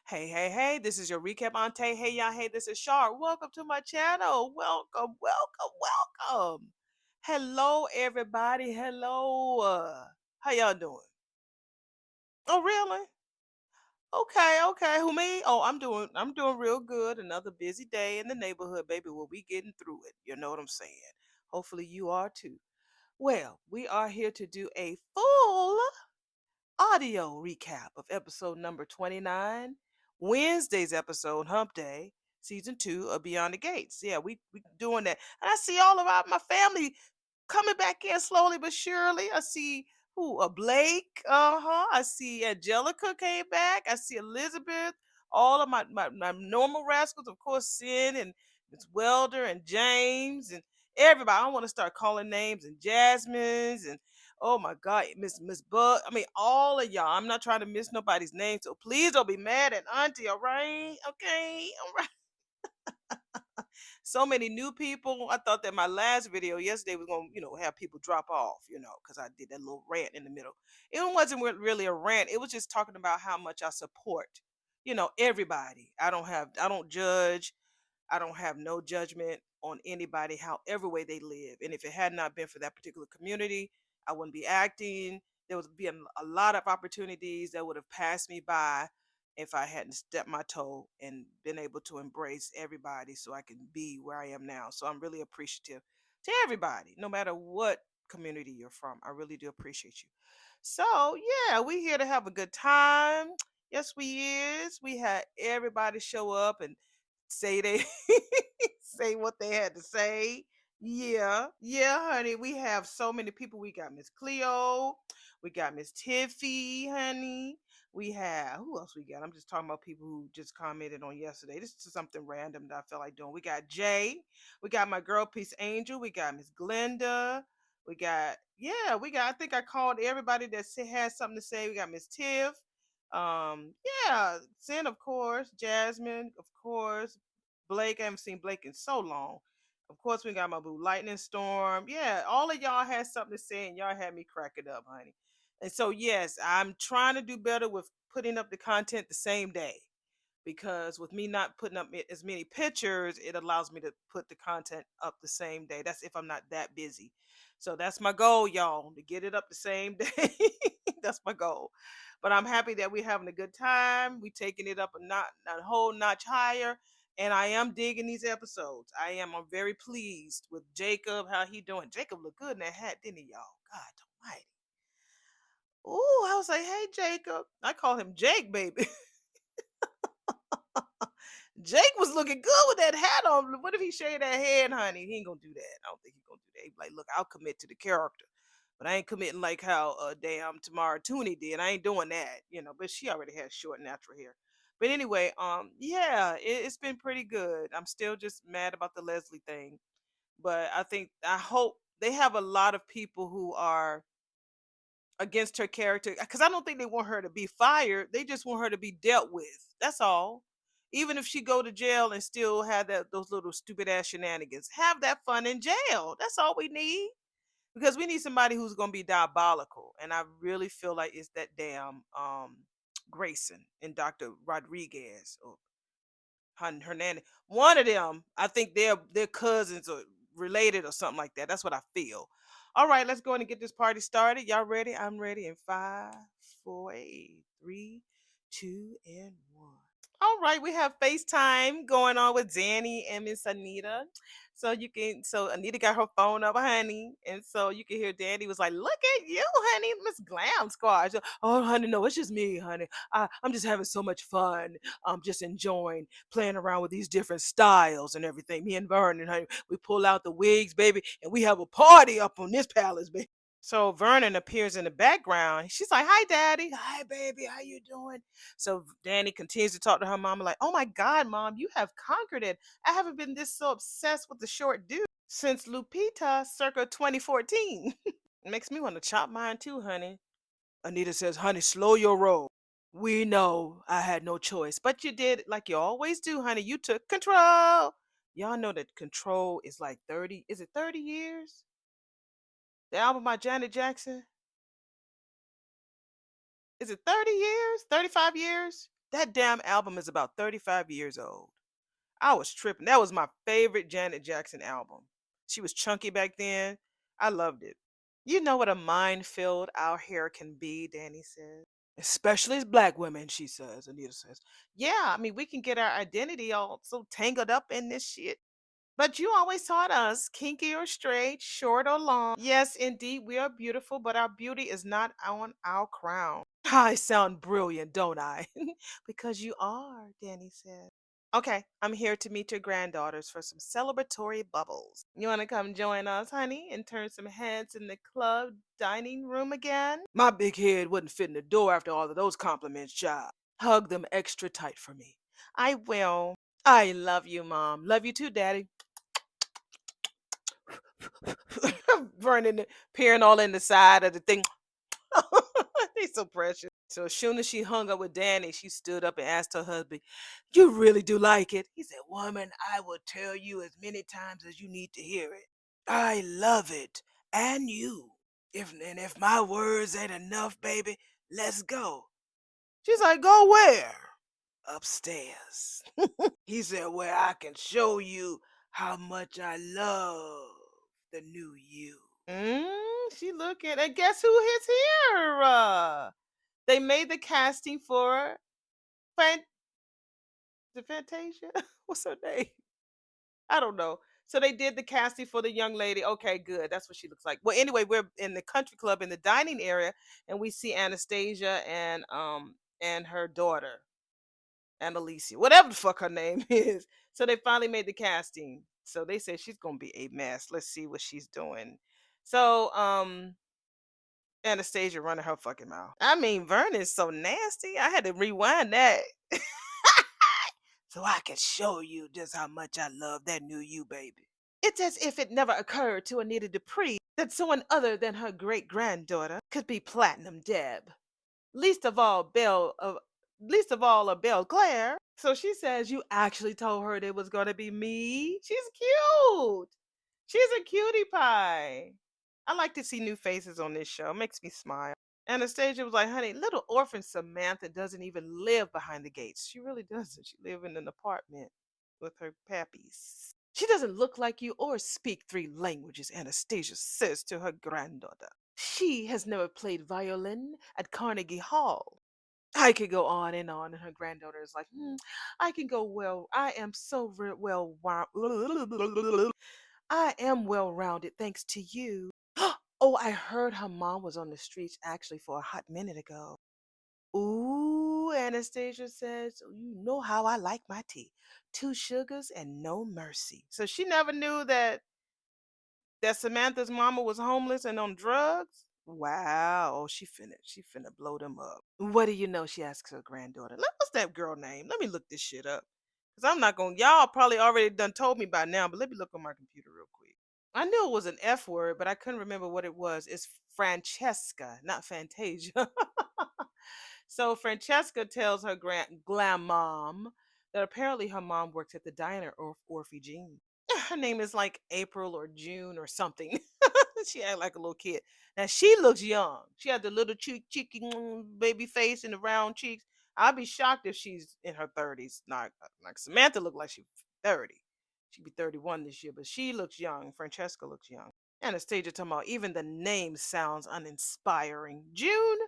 Hey, this is your recap Auntie. Hey, y'all, hey, this is Shar. Welcome to my channel. Welcome. Hello, everybody. Hello. How y'all doing? Oh, really? Okay. Who me? Oh, I'm doing real good. Another busy day in the neighborhood, baby. Well, we getting through it. You know what I'm saying? Hopefully you are too. Well, we are here to do a full audio recap of episode number 29, Wednesday's episode, Hump Day, season 2 of Beyond the Gates. Yeah, we doing that. And I see all of my family coming back in slowly but surely. I see who Blake. I see Angelica came back. I see Elizabeth. All of my normal rascals, of course, Sin and Miss Welder and James and everybody. I want to start calling names and Jasmine's and oh my God, Miss Bug. I mean, all of y'all. I'm not trying to miss nobody's name, so please don't be mad at Auntie. All right, okay, all right. So many new people. I thought that my last video yesterday was gonna, have people drop off, because I did that little rant in the middle. It wasn't really a rant. It was just talking about how much I support, everybody. I don't judge. I don't have no judgment on anybody, however way they live. And if it had not been for that particular community, I wouldn't be acting. There would be a lot of opportunities that would have passed me by if I hadn't stepped my toe and been able to embrace everybody so I can be where I am now. So I'm really appreciative to everybody, no matter what community you're from. I really do appreciate you. So yeah, we here to have a good time. Yes, we is. We had everybody show up and say they say what they had to say. Yeah, honey. We have so many people. We got Miss Cleo, we got Miss Tiffy, honey. We have who else we got? I'm just talking about people who just commented on yesterday. This is something random that I felt like doing. We got Jay, we got my girl Peace Angel, we got Miss Glenda, we got I think I called everybody that has something to say. We got Miss Tiff. Yeah, Sin, of course, Jasmine, of course, Blake. I haven't seen Blake in so long. Of course, we got my boo Lightning Storm. Yeah, all of y'all had something to say, and y'all had me crack it up, honey. And so, yes, I'm trying to do better with putting up the content the same day because with me not putting up as many pictures, it allows me to put the content up the same day. That's if I'm not that busy. So that's my goal, y'all, to get it up the same day. That's my goal. But I'm happy that we're having a good time. We taking it up a whole notch higher. And I am digging these episodes. I am. I'm very pleased with Jacob. How he doing? Jacob looked good in that hat, didn't he, y'all? God almighty. Ooh, I was like, hey, Jacob. I call him Jake, baby. Jake was looking good with that hat on. What if he shaved that head, honey? He ain't gonna do that. I don't think he's gonna do that. He be like, look, I'll commit to the character. But I ain't committing like how damn Tamara Tooney did. I ain't doing that, but she already has short natural hair. But anyway, yeah, it's been pretty good. I'm still just mad about the Leslie thing. But I hope they have a lot of people who are against her character because I don't think they want her to be fired. They just want her to be dealt with. That's all. Even if she go to jail and still have those little stupid ass shenanigans, have that fun in jail. That's all we need. Because we need somebody who's gonna be diabolical, and I really feel like it's that damn Grayson and Dr. Rodriguez or Hernandez. One of them, I think they're cousins or related or something like that. That's what I feel. All right, let's go in and get this party started. Y'all ready? I'm ready in five, four, eight, three, two, and one. All right, we have FaceTime going on with Danny and Miss Anita. So Anita got her phone up, honey. And so you can hear Danny was like, look at you, honey, Miss Glam Squad. Oh, honey, no, it's just me, honey. I'm just having so much fun. I'm just enjoying playing around with these different styles and everything. Me and Vernon, honey, we pull out the wigs, baby, and we have a party up on this palace, baby. So Vernon appears in the background. She's like, "Hi, Daddy. Hi, baby. How you doing?" So Danny continues to talk to her mom, like, "Oh my God, Mom, you have conquered it. I haven't been this so obsessed with the short dude since Lupita, circa 2014. Makes me want to chop mine too, honey." Anita says, "Honey, slow your roll. We know I had no choice, but you did like you always do, honey. You took control." Y'all know that control is like 30. Is it 30 years? The album by Janet Jackson. Is it 30 years? 35 years? That damn album is about 35 years old. I was tripping. That was my favorite Janet Jackson album. She was chunky back then. I loved it. You know what a minefield our hair can be, Danny says. Especially as black women, she says. Anita says. Yeah, I mean, we can get our identity all so tangled up in this shit. But you always taught us kinky or straight, short or long. Yes, indeed, we are beautiful, but our beauty is not on our crown. I sound brilliant, don't I? Because you are, Danny said. Okay, I'm here to meet your granddaughters for some celebratory bubbles. You want to come join us, honey, and turn some heads in the club dining room again? My big head wouldn't fit in the door after all of those compliments, child. Hug them extra tight for me. I will. I love you, Mom. Love you too, Daddy. Burning, peering all in the side of the thing. He's so precious. So as soon as she hung up with Danny, she stood up and asked her husband, "You really do like it?" He said, "Woman, I will tell you as many times as you need to hear it. I love it. And you. If my words ain't enough, baby, let's go." She's like, "Go where?" "Upstairs." He said, "Where I can show you how much I love the new you." She looking, and guess who is here? They made the casting for Fan- the Fantasia. What's her name? I don't know. So they did the casting for the young lady. Okay, good. That's what she looks like. Well, anyway, we're in the country club in the dining area, and we see Anastasia and her daughter, Annalisa, whatever the fuck her name is. So they finally made the casting. So they said she's gonna be a mess. Let's see what she's doing. So Anastasia running her fucking mouth. I mean, Vernon's so nasty. I had to rewind that. So I can show you just how much I love that new you, baby. It's as if it never occurred to Anita Dupree that someone other than her great granddaughter could be Platinum Deb. Least of all a Belle Claire. So she says you actually told her it was gonna be me. She's cute. She's a cutie pie. I like to see new faces on this show. It makes me smile. Anastasia was like, "Honey, little orphan Samantha doesn't even live behind the gates. She really doesn't. She lives in an apartment with her pappies. She doesn't look like you or speak three languages," Anastasia says to her granddaughter. "She has never played violin at Carnegie Hall." I could go on, and her granddaughter is like, "I can go well. I am so well. I am well rounded thanks to you." Oh, I heard her mom was on the streets actually for a hot minute ago. Ooh, Anastasia says, "You know how I like my tea. Two sugars and no mercy." So she never knew that Samantha's mama was homeless and on drugs. Wow. Oh, she finna blow them up. What do you know? She asks her granddaughter. What's that girl name? Let me look this shit up. Cause I'm not gonna y'all probably already done told me by now, but let me look on my computer real quick. I knew it was an F word, but I couldn't remember what it was. It's Francesca, not Fantasia. So Francesca tells her glam mom that apparently her mom works at the diner or Orphe Jean. Her name is like April or June or something. She act like a little kid. Now she looks young. She had the little cheeky baby face and the round cheeks. I'd be shocked if she's in her 30s. Not like Samantha looked like she's 30. She'd be 31 this year, but she looks young. Francesca looks young. Anastasia talking about even the name sounds uninspiring. June?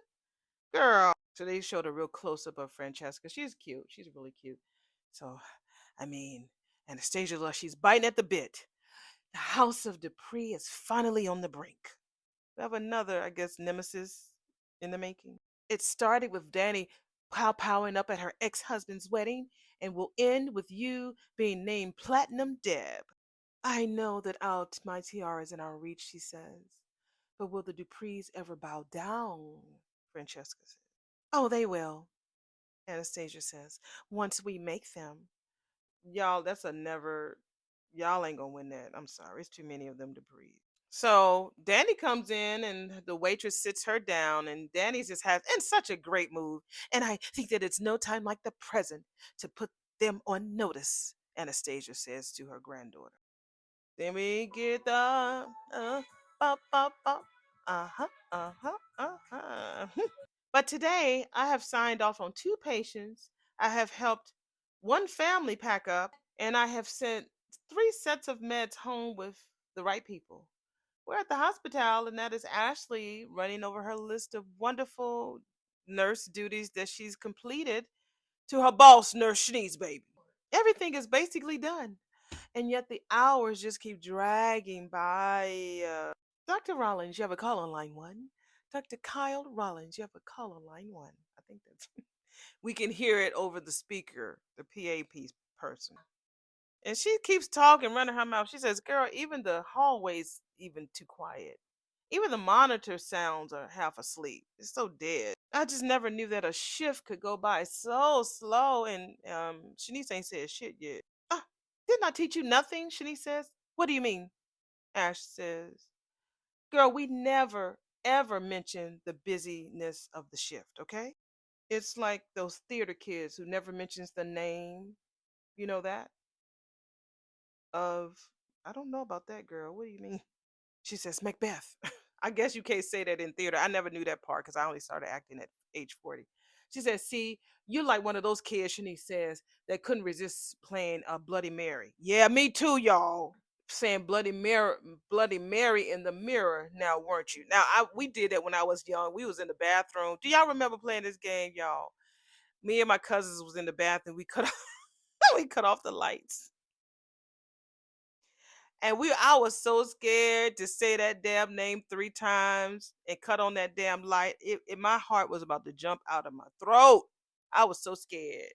Girl. So they showed a real close up of Francesca. She's cute. She's really cute. So, I mean, Anastasia, she's biting at the bit. The House of Dupree is finally on the brink. We have another, I guess, nemesis in the making. It started with Danny powing up at her ex-husband's wedding and will end with you being named Platinum Deb. "I know that my tiara is in our reach," she says. "But will the Duprees ever bow down?" Francesca says. "Oh, they will," Anastasia says, "once we make them." Y'all, that's a never. Y'all ain't gonna win that. I'm sorry. It's too many of them to breed. So Danny comes in and the waitress sits her down, and Danny just has in such a great mood. "And I think that it's no time like the present to put them on notice," Anastasia says to her granddaughter. Then we get the bop, bop, bop. Uh-huh, uh-huh, uh-huh. But today I have signed off on two patients I have helped one family pack up, and I have sent 3 sets of meds home with the right people. We're at the hospital, and that is Ashley running over her list of wonderful nurse duties that she's completed to her boss, Nurse Shanice, baby. Everything is basically done, and yet the hours just keep dragging by. Dr. Rollins, you have a call on line one. Dr. Kyle Rollins, you have a call on line one. I think that's we can hear it over the speaker, the person. And she keeps talking, running her mouth. She says, "Girl, even the hallway's even too quiet. Even the monitor sounds are half asleep. It's so dead. I just never knew that a shift could go by so slow." And Shanice ain't said shit yet. Ah, didn't I teach you nothing? Shanice says. What do you mean? Ash says. Girl, we never ever mention the busyness of the shift. Okay? It's like those theater kids who never mentions the name. You know that of. I don't know about that girl. What do you mean? She says, Macbeth. I guess you can't say that in theater. I never knew that part because I only started acting at age 40. She says, see, you're like one of those kids, Shanice says, that couldn't resist playing Bloody Mary. Yeah, me too, y'all. Saying Bloody Mary in the mirror now, weren't you? Now, we did that when I was young. We was in the bathroom. Do y'all remember playing this game, y'all? Me and my cousins was in the bathroom. We cut we cut off the lights. And I was so scared to say that damn name 3 times and cut on that damn light. My heart was about to jump out of my throat. I was so scared.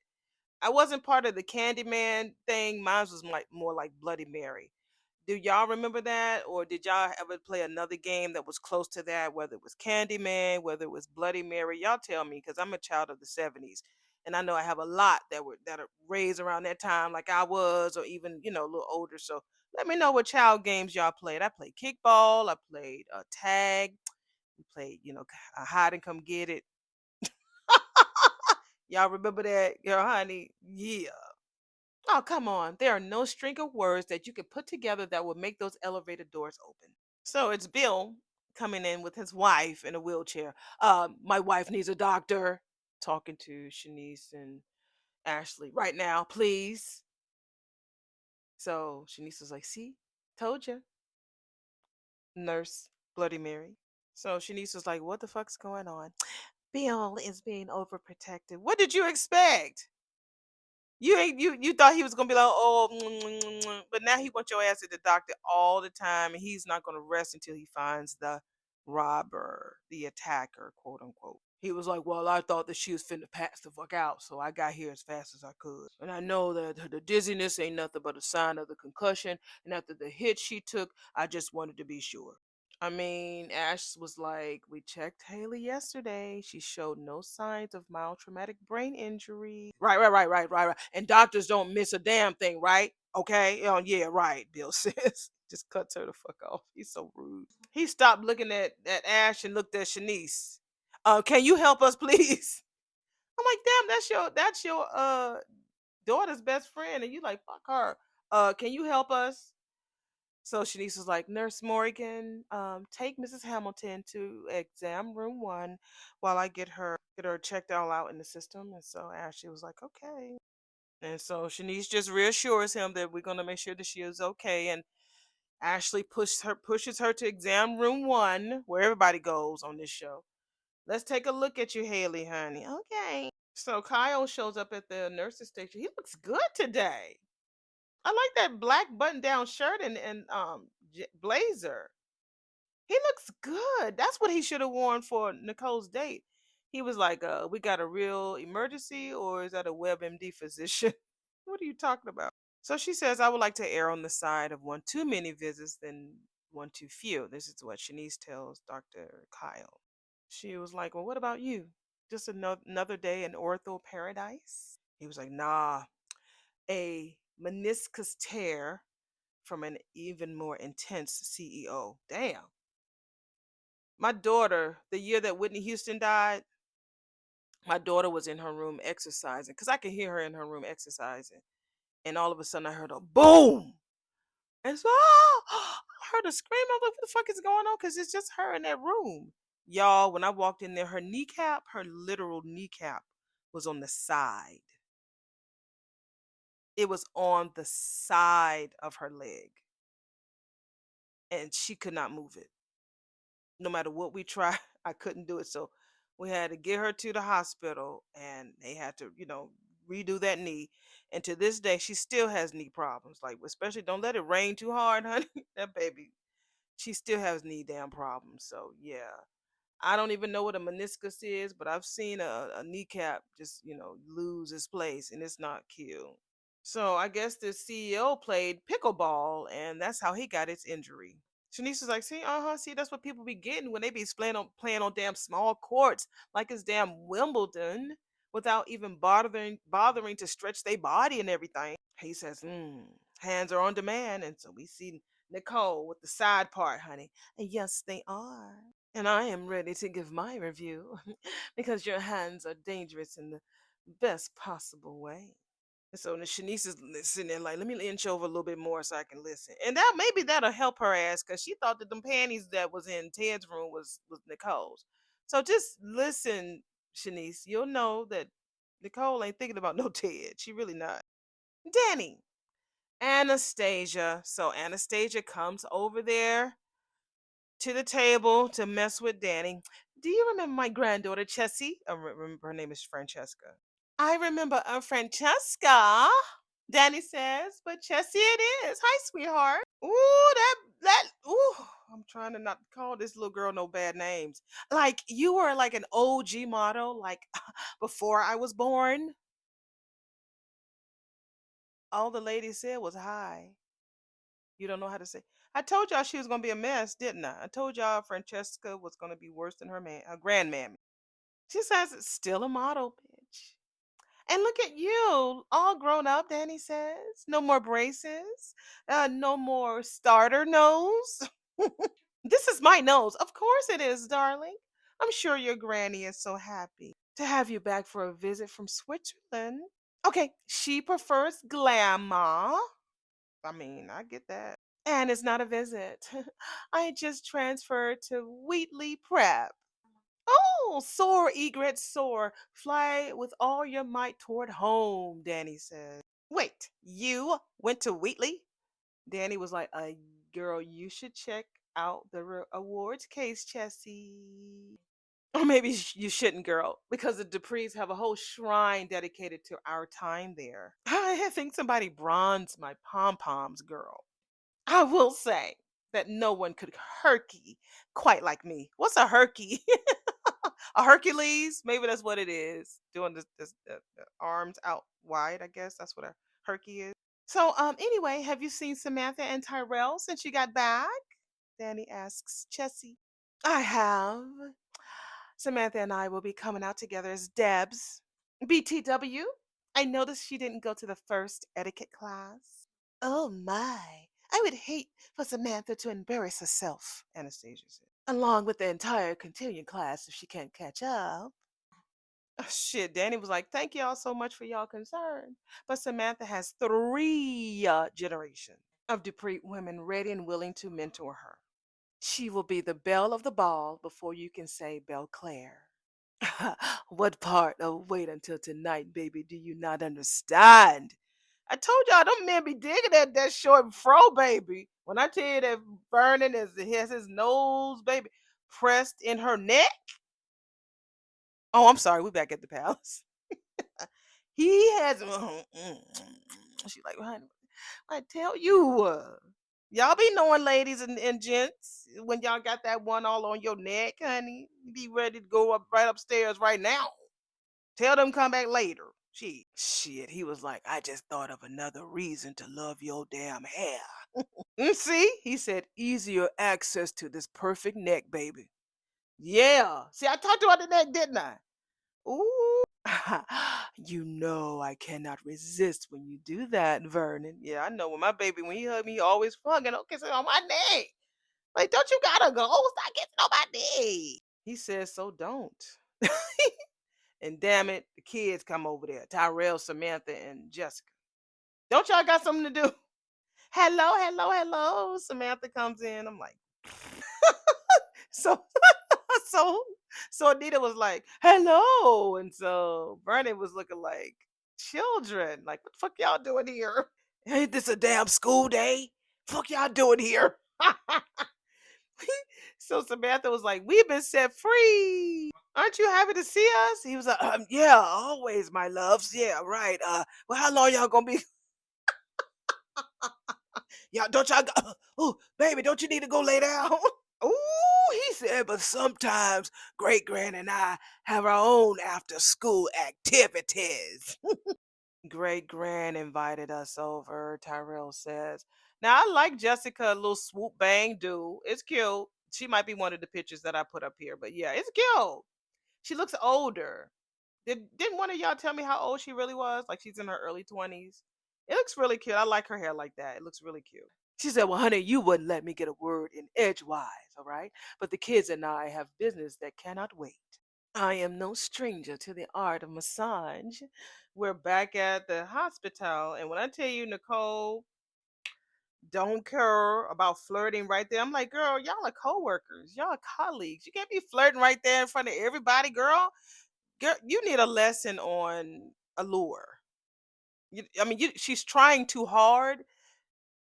I wasn't part of the Candyman thing. Mine was like more like Bloody Mary. Do y'all remember that? Or did y'all ever play another game that was close to that, whether it was Candyman, whether it was Bloody Mary? Y'all tell me, because I'm a child of the 70s. And I know I have a lot that are raised around that time, like I was, or even, a little older. So let me know what child games y'all played. I played kickball, I played tag, we played, hide and come get it. Y'all remember that, honey? Yeah. Oh, come on. There are no string of words that you could put together that would make those elevator doors open. So it's Bill coming in with his wife in a wheelchair. My wife needs a doctor. Talking to Shanice and Ashley right now, please. So Shanice was like, see, told you. Nurse Bloody Mary. So Shanice was like, what the fuck's going on? Bill is being overprotective. What did you expect? You thought he was gonna be like, oh, but now he wants your ass at the doctor all the time, and he's not gonna rest until he finds the robber, the attacker, quote unquote. He was like, well, I thought that she was finna pass the fuck out, so I got here as fast as I could. And I know that the dizziness ain't nothing but a sign of the concussion, and after the hit she took, I just wanted to be sure. I mean, Ash was like, we checked Haley yesterday. She showed no signs of mild traumatic brain injury. Right. And doctors don't miss a damn thing, right? Okay. Oh, yeah, right, Bill says. Just cuts her the fuck off. He's so rude. He stopped looking at Ash and looked at Shanice. Can you help us, please? I'm like, damn, that's your daughter's best friend. And you like, fuck her. Can you help us? So Shanice was like, Nurse Morgan, take Mrs. Hamilton to exam room 1 while I get her checked all out in the system. And so Ashley was like, okay. And so Shanice just reassures him that we're gonna make sure that she is okay. And Ashley pushes her to exam room 1, where everybody goes on this show. Let's take a look at you, Haley, honey. Okay. So Kyle shows up at the nurse's station. He looks good today. I like that black button-down shirt and blazer. He looks good. That's what he should have worn for Nicole's date. He was like, we got a real emergency, or is that a WebMD physician? What are you talking about? So she says, I would like to err on the side of one too many visits than one too few. This is what Shanice tells Dr. Kyle. She was like, well, what about you? Just another day in ortho paradise? He was like, nah, a meniscus tear from an even more intense CEO. Damn. My daughter, the year that Whitney Houston died, my daughter was in her room exercising because I could hear her in her room exercising. And all of a sudden I heard a boom. And so I heard a scream. I'm like, what the fuck is going on? Because it's just her in that room. Y'all, when I walked in there, her literal kneecap was on the side. It was on the side of her leg, and she could not move it. No matter what we tried, I couldn't do it. So we had to get her to the hospital, and they had to, redo that knee. And to this day, she still has knee problems. Like, especially don't let it rain too hard, honey. That baby, she still has knee damn problems. So yeah, I don't even know what a meniscus is, but I've seen a kneecap just, lose its place, and it's not cute. So I guess the CEO played pickleball, and that's how he got its injury. Shanice was like, see, see, that's what people be getting when they be playing on damn small courts like it's damn Wimbledon without even bothering to stretch their body and everything. He says, hands are on demand, and so we see Nicole with the side part, honey. And yes, they are. And I am ready to give my review because your hands are dangerous in the best possible way. And so the Shanice is sitting there like, let me inch over a little bit more so I can listen. And that maybe that'll help her ass because she thought that them panties that was in Ted's room was Nicole's. So just listen, Shanice. You'll know that Nicole ain't thinking about no Ted. She really not. Danny. Anastasia. So Anastasia comes over there to the table to mess with Danny. Do you remember my granddaughter, Chessie? I remember her name is Francesca. I remember Francesca, Danny says, but Chessie it is. Hi, sweetheart. Ooh, ooh. I'm trying to not call this little girl no bad names. Like, you were like an OG model, like before I was born. All the lady said was hi. You don't know how to say. I told y'all she was gonna be a mess, didn't I? I told y'all Francesca was gonna be worse than her grandmammy. She says it's still a model, bitch. And look at you, all grown up, Danny says. No more braces. No more starter nose. This is my nose. Of course it is, darling. I'm sure your granny is so happy to have you back for a visit from Switzerland. Okay, she prefers glamour. I mean, I get that. And it's not a visit. I just transferred to Wheatley Prep. Oh, soar, egret, soar. Fly with all your might toward home, Danny says. Wait, you went to Wheatley? Danny was like, girl, you should check out the awards case, Chessie. Or maybe you shouldn't, girl, because the Duprees have a whole shrine dedicated to our time there. I think somebody bronzed my pom poms, girl. I will say that no one could herky quite like me. What's a herky? A Hercules? Maybe that's what it is. Doing the arms out wide, I guess. That's what a herky is. So, anyway, have you seen Samantha and Tyrell since you got back? Danny asks Chessie. I have. Samantha and I will be coming out together as Debs. BTW. I noticed she didn't go to the first etiquette class. Oh my. I would hate for Samantha to embarrass herself, Anastasia said. Along with the entire continuing class if she can't catch up. Oh, shit, Danny was like, thank y'all so much for y'all concern. But Samantha has three generations of Dupree women ready and willing to mentor her. She will be the belle of the ball before you can say Belle Claire. What part of wait until tonight, baby, do you not understand? I told y'all them men be digging at that short fro, baby. When I tell you that Vernon has his nose, baby, pressed in her neck. Oh, I'm sorry, we back at the palace. He has. She like, honey, I tell you, y'all be knowing, ladies and gents, when y'all got that one all on your neck, honey, be ready to go up right upstairs right now. Tell them come back later. Shit. He was like, I just thought of another reason to love your damn hair. See, he said, easier access to this perfect neck, baby. Yeah. See, I talked about the neck, didn't I? Ooh. You know I cannot resist when you do that, Vernon. Yeah, I know when my baby, when he hug me, he always fucking kissing on my neck. Like, don't you gotta go? Stop kissing on my neck. He says, so don't. And damn it, the kids come over there. Tyrell, Samantha, and Jessica. Don't y'all got something to do? Hello. Samantha comes in. I'm like, so so so Anita was like, hello. And so Vernon was looking like, Children, like, what the fuck y'all doing here? Ain't this a damn school day? Fuck y'all doing here? So Samantha was like, "We've been set free. Aren't you happy to see us?" He was like, "Yeah, always, my loves. Yeah, right. Well, how long y'all gonna be? Y'all don't y'all? Oh, baby, don't you need to go lay down?" Ooh, he said, "But sometimes Great Grand and I have our own after school activities." Great Grand invited us over, Tyrell says. Now, I like Jessica, little swoop bang do. It's cute. She might be one of the pictures that I put up here, but yeah, it's cute. She looks older. Didn't one of y'all tell me how old she really was? Like she's in her early 20s. It looks really cute. I like her hair like that. It looks really cute. She said, "Well, honey, you wouldn't let me get a word in edgewise, all right? But the kids and I have business that cannot wait. I am no stranger to the art of massage." We're back at the hospital, and when I tell you, Nicole don't care about flirting right there, I'm like, girl, y'all are coworkers, y'all are colleagues. You can't be flirting right there in front of everybody, girl. Girl, you need a lesson on allure. She's trying too hard.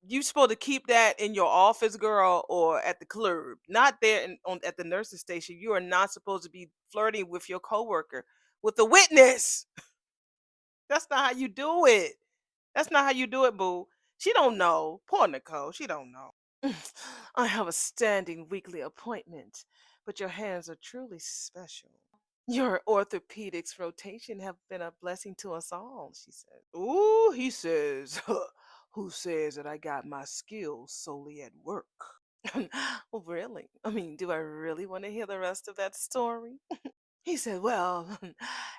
You supposed to keep that in your office, girl, or at the club, not there at the nurse's station. You are not supposed to be flirting with your coworker, with the witness. That's not how you do it. That's not how you do it, boo. She don't know. Poor Nicole. She don't know. I have a standing weekly appointment, but your hands are truly special. Your orthopedics rotation have been a blessing to us all, she said. Ooh, he says, who says that I got my skills solely at work? Well, really? I mean, do I really want to hear the rest of that story? He said, well,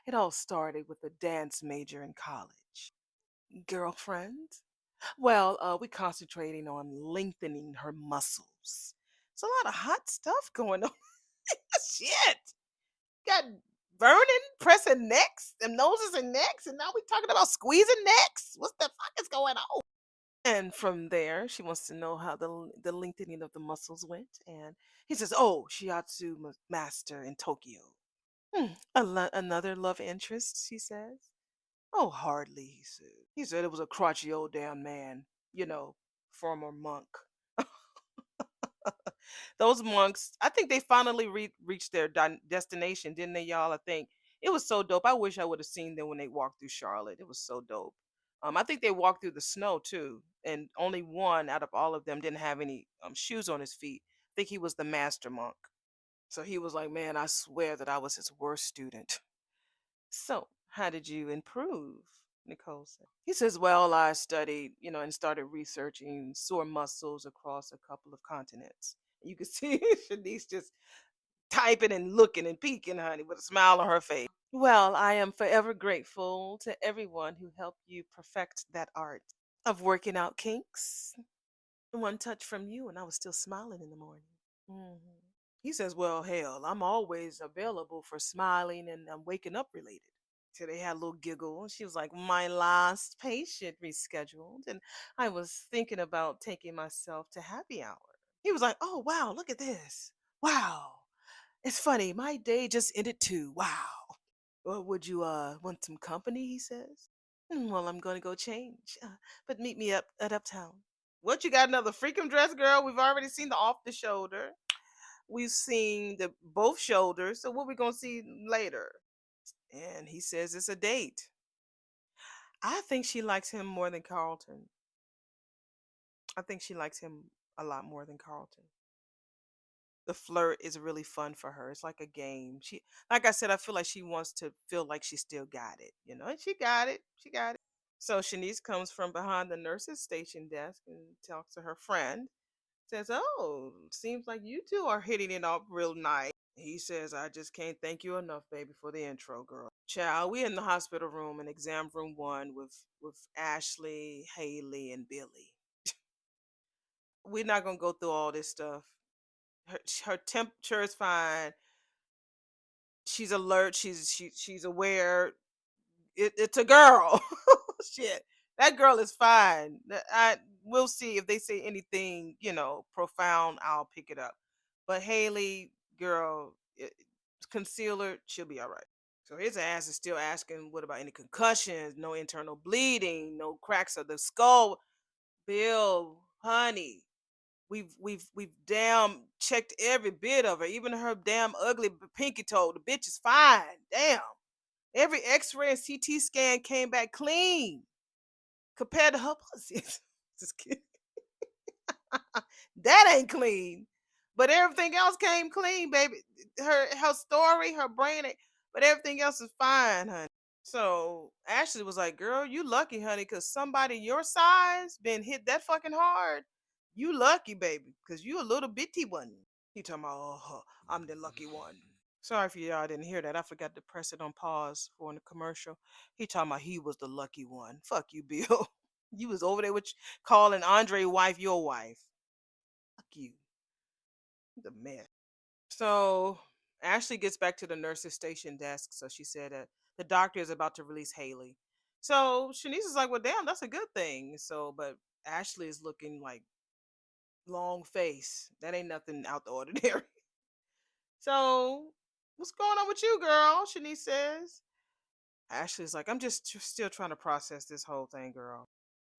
it all started with a dance major in college. Girlfriend? Well, we're concentrating on lengthening her muscles. It's a lot of hot stuff going on. Shit. Got burning, pressing necks and noses and necks, and now we're talking about squeezing necks. What the fuck is going on? And from there, she wants to know how the lengthening of the muscles went. And he says, "Oh, shiatsu master in Tokyo." Another love interest, she says. "Oh, hardly," he said. He said it was a crotchety old damn man, you know, former monk. Those monks, I think they finally reached their destination, didn't they, y'all? I think it was so dope. I wish I would have seen them when they walked through Charlotte. It was so dope. I think they walked through the snow too, and only one out of all of them didn't have any shoes on his feet. I think he was the master monk. So he was like, "Man, I swear that I was his worst student." So, how did you improve? Nicole said. He says, "Well, I studied, and started researching sore muscles across a couple of continents." You can see Shanice just typing and looking and peeking, honey, with a smile on her face. "Well, I am forever grateful to everyone who helped you perfect that art of working out kinks. One touch from you, and I was still smiling in the morning." Mhm. He says, "Well, hell, I'm always available for smiling and waking up related." So they had a little giggle. And she was like, "My last patient rescheduled, and I was thinking about taking myself to happy hour." He was like, "Oh, wow, look at this. Wow. It's funny. My day just ended too. Wow. Well, would you want some company?" he says. Well, I'm going to go change, but meet me up at Uptown." What, you got another freakum dress, girl? We've already seen the off the shoulder. We've seen the both shoulders. So what we gonna see later? And he says it's a date. I think she likes him more than Carlton. I think she likes him a lot more than Carlton. The flirt is really fun for her. It's like a game. She, like I said, I feel like she wants to feel like she still got it, and she got it. She got it. So Shanice comes from behind the nurse's station desk and talks to her friend. Says, "Oh, seems like you two are hitting it off real nice." He says, "I just can't thank you enough, baby, for the intro, girl." Child, we in the hospital room in exam room 1 with Ashley, Haley, and Billy. We're not gonna go through all this stuff. Her temperature is fine. She's alert. She's aware. It's a girl. Shit, that girl is fine. I We'll see if they say anything, profound. I'll pick it up. But Haley, girl, concealer, she'll be all right. So his ass is still asking, what about any concussions, no internal bleeding, no cracks of the skull? Bill, honey, we've damn checked every bit of her, even her damn ugly pinky toe. The bitch is fine. Damn. Every X-ray and CT scan came back clean compared to her pussy. Just kidding. That ain't clean. But everything else came clean, baby. Her story, her brain, but everything else is fine, honey. So Ashley was like, "Girl, you lucky, honey, because somebody your size been hit that fucking hard. You lucky, baby, because you a little bitty one." He talking about, "Oh, I'm the lucky one." Sorry if y'all didn't hear that. I forgot to press it on pause for the commercial. He talking about he was the lucky one. Fuck you, Bill. You was over there with calling Andre wife your wife. Fuck you. The man. So Ashley gets back to the nurse's station desk. So she said that the doctor is about to release Haley. So Shanice is like, well, damn, that's a good thing. So, but Ashley is looking like long face. That ain't nothing out the ordinary. So, what's going on with you, girl? Shanice says. Ashley's like, I'm just still trying to process this whole thing, girl.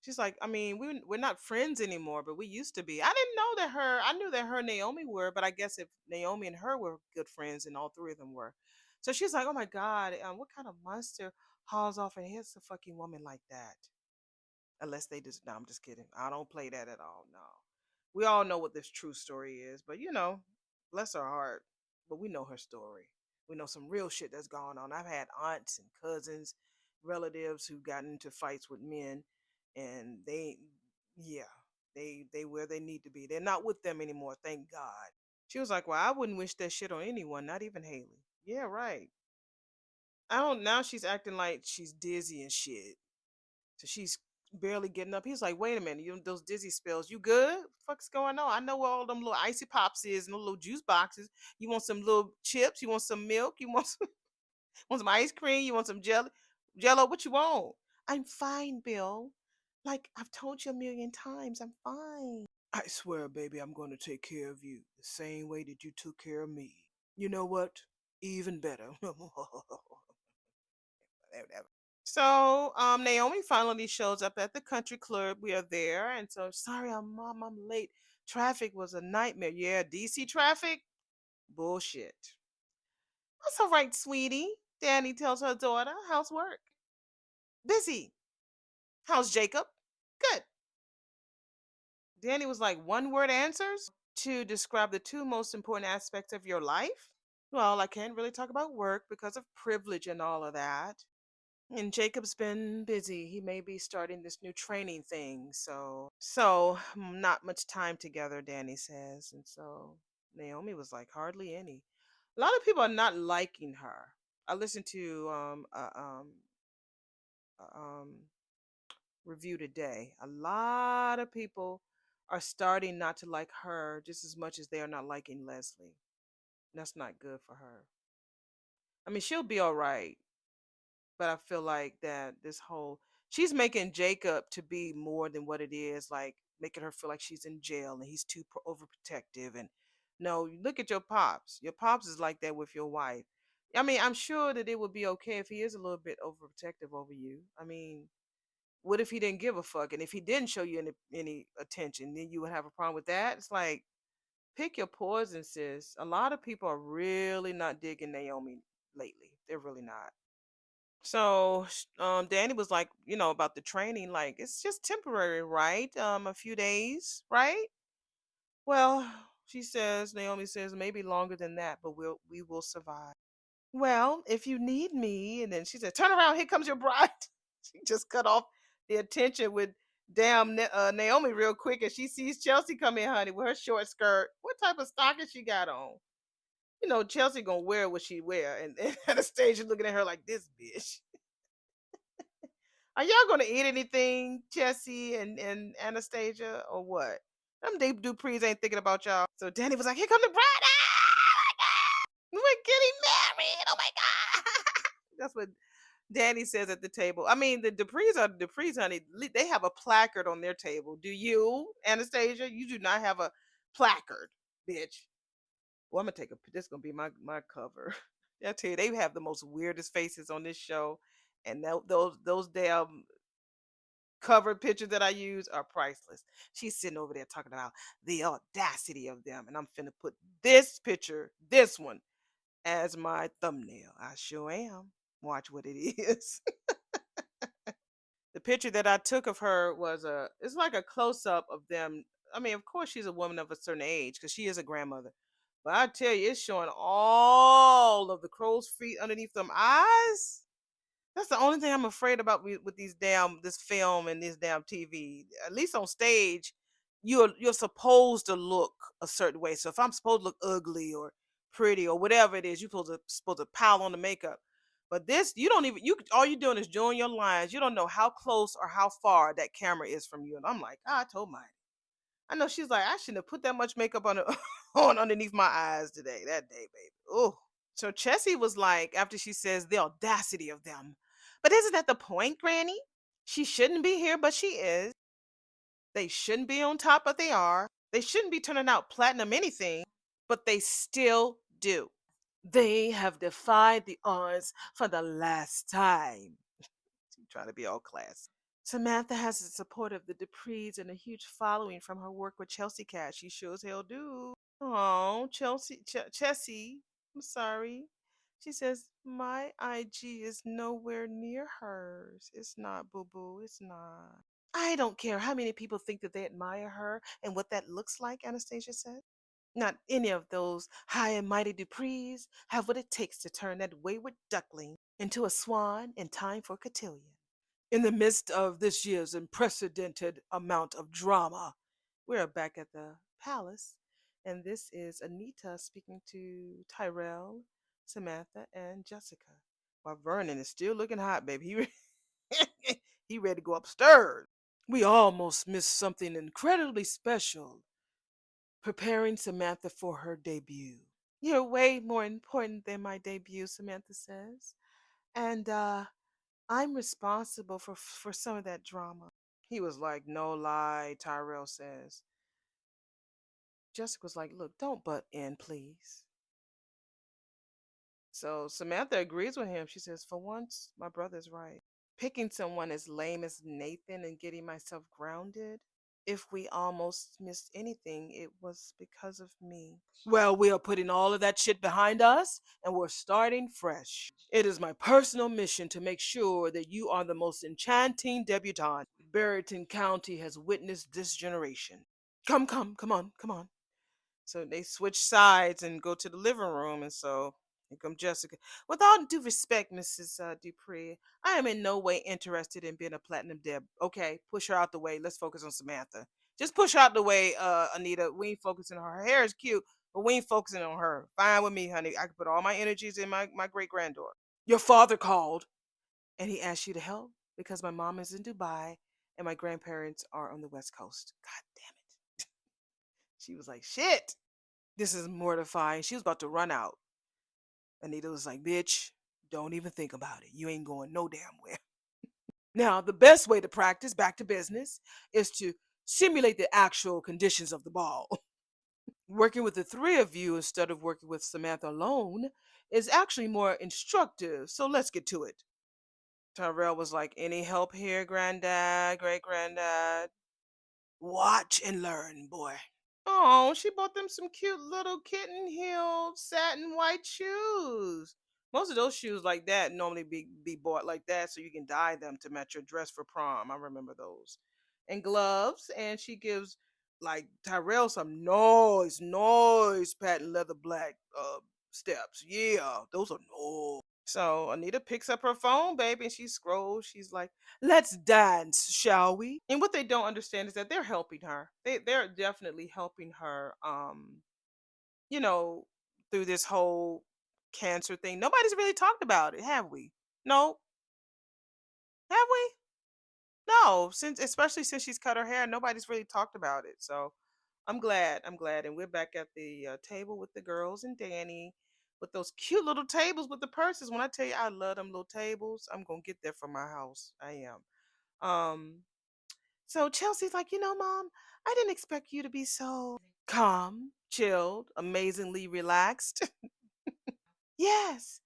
She's like, I mean, we're not friends anymore, but we used to be. I didn't know that her. I knew that her and Naomi were, but I guess if Naomi and her were good friends, and all three of them were. So she's like, oh my god, what kind of monster hauls off and hits a fucking woman like that? Unless they just, no, I'm just kidding. I don't play that at all. No, we all know what this true story is, but bless her heart. But we know her story. We know some real shit that's gone on. I've had aunts and cousins, relatives who got into fights with men, and yeah, they where they need to be. They're not with them anymore. Thank God. She was like, well, I wouldn't wish that shit on anyone, not even Haley. Yeah, right. I don't. Now she's acting like she's dizzy and shit. So she's barely getting up. He's like, wait a minute, those dizzy spells, you good? Fuck's going on? I know where all them little icy pops is and the little juice boxes. You want some little chips? You want some milk? You want some, want some ice cream? You want some jelly? Jello, what you want? I'm fine, Bill. Like I've told you a million times, I'm fine. I swear, baby, I'm going to take care of you the same way that you took care of me. You know what? Even better. So Naomi finally shows up at the country club. We are there, and so sorry, I'm late. Traffic was a nightmare. Yeah, DC traffic, bullshit. That's all right, sweetie. Danny tells her daughter, "How's work?" Busy. How's Jacob? Good. Danny was like, "One word answers to describe the two most important aspects of your life." Well, I can't really talk about work because of privilege and all of that. And Jacob's been busy. He may be starting this new training thing. So not much time together, Danny says. And so Naomi was like, hardly any. A lot of people are not liking her. I listened to a, review today. A lot of people are starting not to like her just as much as they are not liking Leslie. That's not good for her. I mean, she'll be all right, but I feel like that this whole she's making Jacob to be more than what it is, like making her feel like she's in jail and he's too overprotective. And no, you look at your pops. Your pops is like that with your wife. I mean, I'm sure that it would be okay if he is a little bit overprotective over you. I mean, what if he didn't give a fuck? And if he didn't show you any attention, then you would have a problem with that. It's like pick your poison, sis. A lot of people are really not digging Naomi lately. They're really not. So, Danny was like, about the training, like it's just temporary, right? A few days, right? Well, she says, Naomi says maybe longer than that, but we will survive. Well, if you need me, and then she said, turn around, here comes your bride. She just cut off the attention with damn Naomi real quick, and she sees Chelsea come in, honey, with her short skirt. What type of stocking she got on? Chelsea gonna wear what she wear, and Anastasia looking at her like this bitch. Are y'all gonna eat anything, Jesse and Anastasia, or what? Them Dave Duprees ain't thinking about y'all. So Danny was like, "Here come the bride! Ah, we're getting married! Oh my god!" That's what Danny says at the table. I mean, the Duprees are the Duprees, honey. They have a placard on their table. Do you, Anastasia? You do not have a placard, bitch. Well, I'm gonna take a. This is gonna be my cover. I tell you, they have the most weirdest faces on this show, and those damn cover pictures that I use are priceless. She's sitting over there talking about the audacity of them, and I'm finna put this picture, this one, as my thumbnail. I sure am. Watch what it is. The picture that I took of her was it's like a close up of them. I mean, of course, she's a woman of a certain age because she is a grandmother. But I tell you, it's showing all of the crow's feet underneath them eyes. That's the only thing I'm afraid about with these damn this film and this damn TV. At least on stage, you're supposed to look a certain way. So if I'm supposed to look ugly or pretty or whatever it is, you're supposed to pile on the makeup. But this, you don't even you all you're doing is drawing your lines. You don't know how close or how far that camera is from you. And I'm like, I told mine. I know she's like, I shouldn't have put that much makeup on on underneath my eyes today, that day, baby. Oh. So Chessie was like, after she says the audacity of them. But isn't that the point, Granny? She shouldn't be here, but she is. They shouldn't be on top, but they are. They shouldn't be turning out platinum anything, but they still do. They have defied the odds for the last time. She's trying to be all classy. Samantha has the support of the Duprees and a huge following from her work with Chelsea Cat. She sure as hell do. Oh, Chessie, I'm sorry. She says, my IG is nowhere near hers. It's not, boo boo. It's not. I don't care how many people think that they admire her and what that looks like, Anastasia said. Not any of those high and mighty Duprees have what it takes to turn that wayward duckling into a swan in time for cotillion. In the midst of this year's unprecedented amount of drama, we're back at the palace, and this is Anita speaking to Tyrell, Samantha, and Jessica. While Vernon is still looking hot, baby. He ready to go upstairs. We almost missed something incredibly special, preparing Samantha for her debut. You're way more important than my debut, Samantha says. And I'm responsible for some of that drama. He was like, no lie, Tyrell says. Jessica was like, look, don't butt in, please. So Samantha agrees with him. She says, for once, my brother's right. Picking someone as lame as Nathan and getting myself grounded. If we almost missed anything, it was because of me. Well, we are putting all of that shit behind us and we're starting fresh. It is my personal mission to make sure that you are the most enchanting debutante Barrington County has witnessed this generation. Come on. So they switch sides and go to the living room, and so here comes Jessica. With all due respect, Mrs. Dupree, I am in no way interested in being a platinum deb. Okay, push her out the way. Let's focus on Samantha. Just push her out the way, Anita. We ain't focusing on her. Her hair is cute, but we ain't focusing on her. Fine with me, honey. I can put all my energies in my great granddaughter. Your father called, and he asked you to help because my mom is in Dubai and my grandparents are on the West Coast. God damn it. She was like, shit. This is mortifying. She was about to run out. Anita was like, bitch, don't even think about it. You ain't going no damn where. Now, the best way to practice back to business is to simulate the actual conditions of the ball. Working with the three of you instead of working with Samantha alone is actually more instructive. So let's get to it. Tyrell was like, any help here, granddad, great granddad? Watch and learn, boy. Oh, she bought them some cute little kitten-heeled satin white shoes. Most of those shoes like that normally be bought like that so you can dye them to match your dress for prom. I remember those. And gloves, and she gives like Tyrell some noise patent leather black steps. Yeah, those are noise. So Anita picks up her phone, baby, and she scrolls. She's like, let's dance, shall we? And what they don't understand is that they're helping her. They're definitely helping her you know, through this whole cancer thing. Nobody's really talked about it, have we? No. Have we? No. Since especially since she's cut her hair, nobody's really talked about it. So I'm glad. I'm glad. And we're back at the table with the girls and Danny with those cute little tables with the purses. When I tell you I love them little tables, I'm gonna get there for my house. I am. So Chelsea's like, Mom, I didn't expect you to be so calm, chilled, amazingly relaxed. Yes.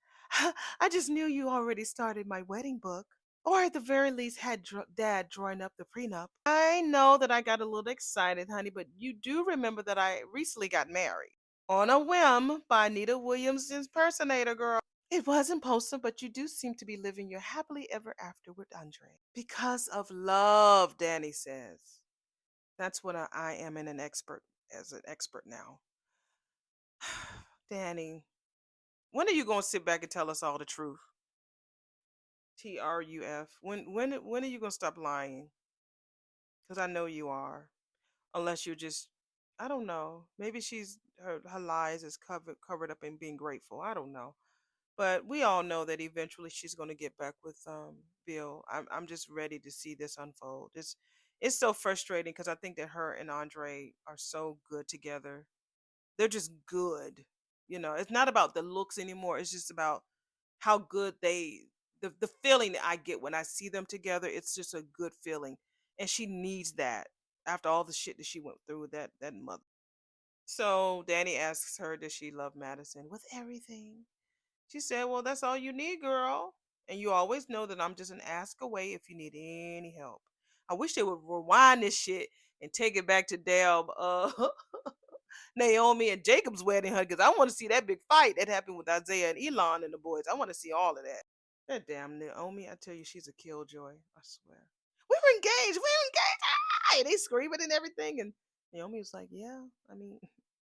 I just knew you already started my wedding book. Or at the very least had dad drawing up the prenup. I know that I got a little excited, honey, but you do remember that I recently got married. On a whim by Anita Williams' impersonator, girl. It was impulsive, but you do seem to be living your happily ever after with Andre. Because of love, Danny says. That's what I am in an expert as an expert now. Danny, when are you gonna sit back and tell us all the truth? TRUF. When are you gonna stop lying? Because I know you are. Unless you're just, I don't know. Maybe her lies is covered up in being grateful. I don't know. But we all know that eventually she's gonna get back with Bill. I'm just ready to see this unfold. It's so frustrating because I think that her and Andre are so good together. They're just good. It's not about the looks anymore. It's just about how good the feeling that I get when I see them together. It's just a good feeling, and she needs that after all the shit that she went through with that mother. So Danny asks her, does she love Madison with everything? She said, well, that's all you need, girl. And you always know that I'm just an ask away if you need any help. I wish they would rewind this shit and take it back to damn Naomi and Jacob's wedding, huh? Because I want to see that big fight that happened with Isaiah and Elon and the boys. I want to see all of that. That damn Naomi, I tell you, she's a killjoy. I swear. We were engaged. We were engaged. Ah! And they screaming and everything. And Naomi was like, yeah, I mean,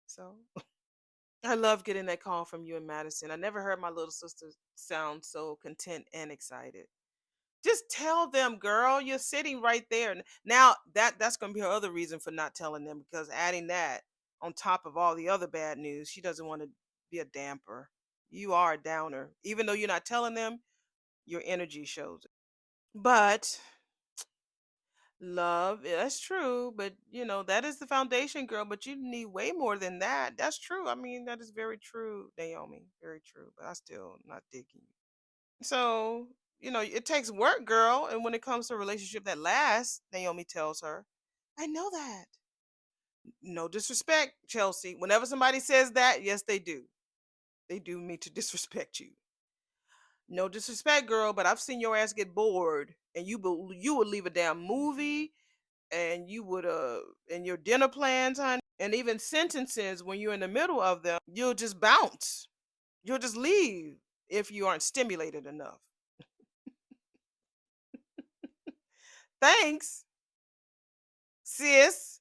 so. I love getting that call from you and Madison. I never heard my little sister sound so content and excited. Just tell them, girl, you're sitting right there. Now that's gonna be her other reason for not telling them because adding that on top of all the other bad news, she doesn't want to be a damper. You are a downer. Even though you're not telling them, your energy shows it. But love, yeah, that's true. But that is the foundation, girl. But you need way more than that. That's true. I mean, that is very true, Naomi. Very true. But I still not digging you. So, it takes work, girl. And when it comes to a relationship that lasts, Naomi tells her, I know that. No disrespect, Chelsea. Whenever somebody says that, yes, they do. They do mean to disrespect you. No disrespect, girl, but I've seen your ass get bored and you would leave a damn movie and you would in your dinner plans, honey, and even sentences when you're in the middle of them, you'll just bounce. You'll just leave if you aren't stimulated enough. Thanks, sis.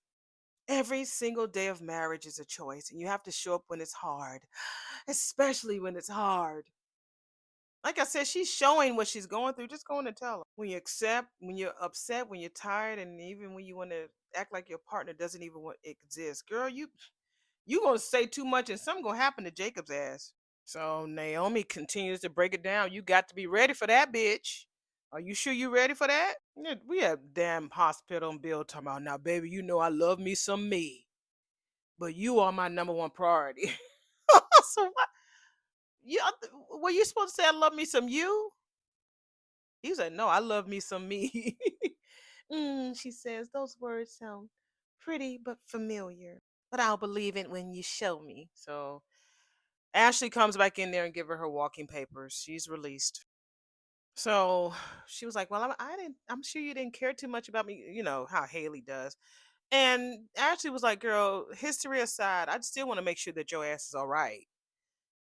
Every single day of marriage is a choice, and you have to show up when it's hard, especially when it's hard. Like I said, she's showing what she's going through. Just go on and tell her. When you accept, when you're upset, when you're tired, and even when you want to act like your partner doesn't even want exist, girl, you gonna say too much, and something gonna happen to Jacob's ass. So Naomi continues to break it down. You got to be ready for that, bitch. Are you sure you ready for that? Yeah, we have damn hospital and Bill talking about now, baby. You know I love me some me, but you are my number one priority. So what? You were you supposed to say I love me some you? He was like, no, I love me some me. She says those words sound pretty but familiar, but I'll believe it when you show me. So Ashley comes back in there and give her walking papers. She's released. So she was like, "Well, I didn't. I'm sure you didn't care too much about me. You know how Haley does." And Ashley was like, "Girl, history aside, I still want to make sure that your ass is all right."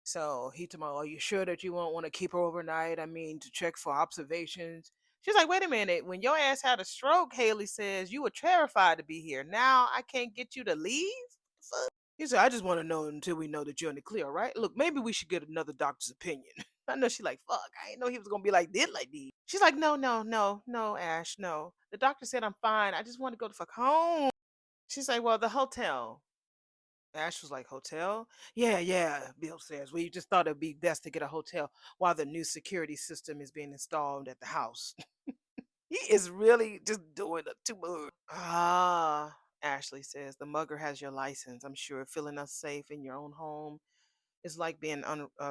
So he told me, "Are you sure that you won't want to keep her overnight? I mean, to check for observations." She's like, "Wait a minute. When your ass had a stroke, Haley says you were terrified to be here. Now I can't get you to leave." He said, I just want to know until we know that you're in the clear, right? Look, maybe we should get another doctor's opinion. I know she like, fuck, I didn't know he was gonna be like this like this. She's like, no, no, no, no, Ash, no. The doctor said I'm fine. I just want to go the fuck home. She's like, well, the hotel. Ash was like, hotel? Yeah, yeah, Bill says. We just thought it'd be best to get a hotel while the new security system is being installed at the house. He is really just doing it too much. Ah, Ashley says, the mugger has your license. I'm sure feeling unsafe in your own home is like being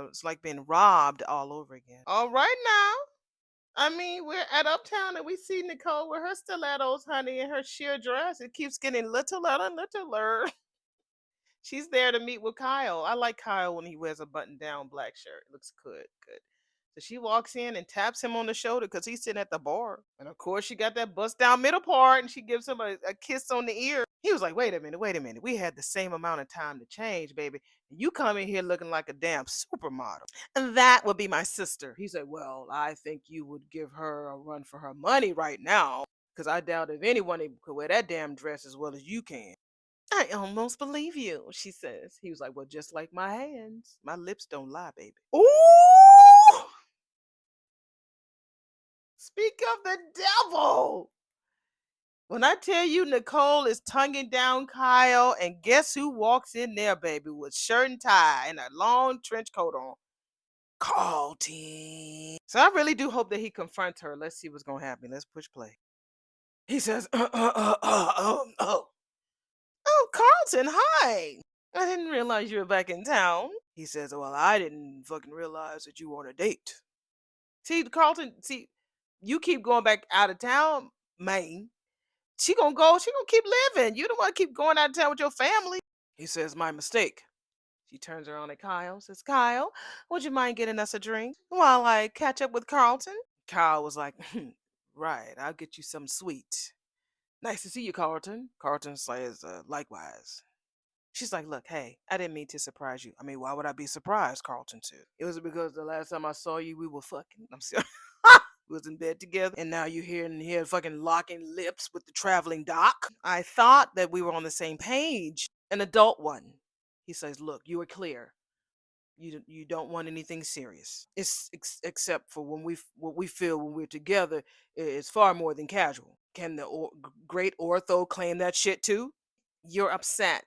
it's like being robbed all over again. All right now. I mean, we're at Uptown and we see Nicole with her stilettos, honey, and her sheer dress. It keeps getting littler and littler. She's there to meet with Kyle. I like Kyle when he wears a button-down black shirt. It looks good, good. So she walks in and taps him on the shoulder because he's sitting at the bar. And of course, she got that bust down middle part and she gives him a kiss on the ear. He was like, wait a minute, wait a minute. We had the same amount of time to change, baby. And you come in here looking like a damn supermodel. And that would be my sister. He said, well, I think you would give her a run for her money right now. Because I doubt if anyone could wear that damn dress as well as you can. I almost believe you, she says. He was like, well, just like my hands. My lips don't lie, baby. Ooh! Speak of the devil. When I tell you Nicole is tonguing down Kyle, and guess who walks in there, baby, with shirt and tie and a long trench coat on? Carlton. So I really do hope that he confronts her. Let's see what's going to happen. Let's push play. He says, oh. Oh, Carlton, hi. I didn't realize you were back in town. He says, well, I didn't fucking realize that you were on a date. See, Carlton, you keep going back out of town, man. She gonna keep living. You don't want to keep going out of town with your family. He says, my mistake. She turns around at Kyle, says, Kyle, would you mind getting us a drink while I catch up with Carlton? Kyle was like, right, I'll get you some sweet. Nice to see you, Carlton. Carlton says, likewise. She's like, look, hey, I didn't mean to surprise you. I mean, why would I be surprised, Carlton said. It was because the last time I saw you, we were fucking. I'm serious. We was in bed together, and now you're here fucking locking lips with the traveling doc. I thought that we were on the same page, an adult one. He says, look, you were clear. You don't want anything serious. It's except for what we feel when we're together is far more than casual. Can the great ortho claim that shit too? You're upset.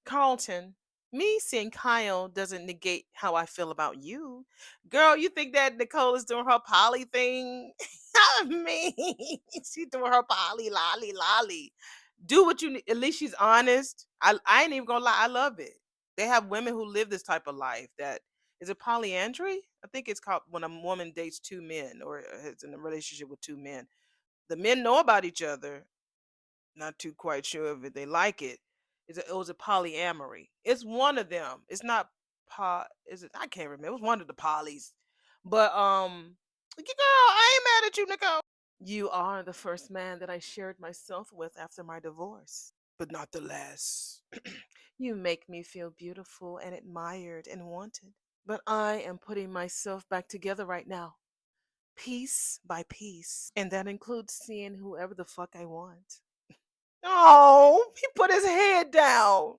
Carlton, me seeing Kyle doesn't negate how I feel about you. Girl, you think that Nicole is doing her poly thing? I mean, she's doing her poly lolly lolly. Do what you need. At least she's honest. I ain't even gonna lie, I love it. They have women who live this type of life. That is it polyandry? I think it's called when a woman dates two men or is in a relationship with two men. The men know about each other, not too quite sure if they like it. It was a polyamory. It's one of them. It's not is it I can't remember. It was one of the polys. But girl, I ain't mad at you, Nicole. You are the first man that I shared myself with after my divorce. But not the last. You make me feel beautiful and admired and wanted. But I am putting myself back together right now, piece by piece. And that includes seeing whoever the fuck I want. Oh, he put his head down.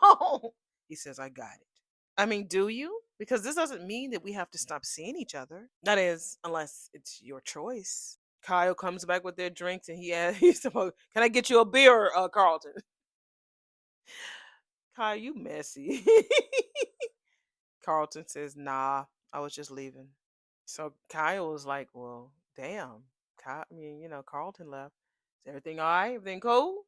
Oh, he says, I got it. I mean, do you? Because this doesn't mean that we have to stop seeing each other. That is, unless it's your choice. Kyle comes back with their drinks and he's supposed, can I get you a beer, Carlton? Kyle, you messy. Carlton says, nah, I was just leaving. So Kyle was like, well, damn. Carlton left. Is everything all right? Everything cool?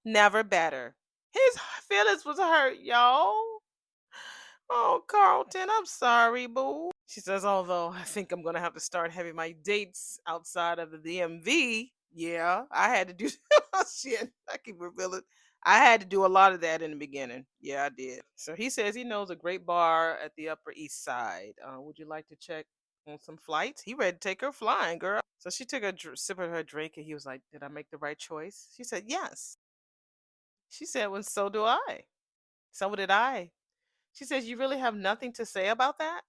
Never better. His feelings was hurt, y'all. Oh, Carlton, I'm sorry, boo. She says, although I think I'm gonna have to start having my dates outside of the DMV. Yeah, I had to do shit. I keep revealing. I had to do a lot of that in the beginning. Yeah, I did. So he says he knows a great bar at the Upper East Side. Would you like to check on some flights? He ready to take her flying, girl. So she took a sip of her drink and he was like, did I make the right choice? She said, yes. She said, well, so do I. So did I. She says, you really have nothing to say about that?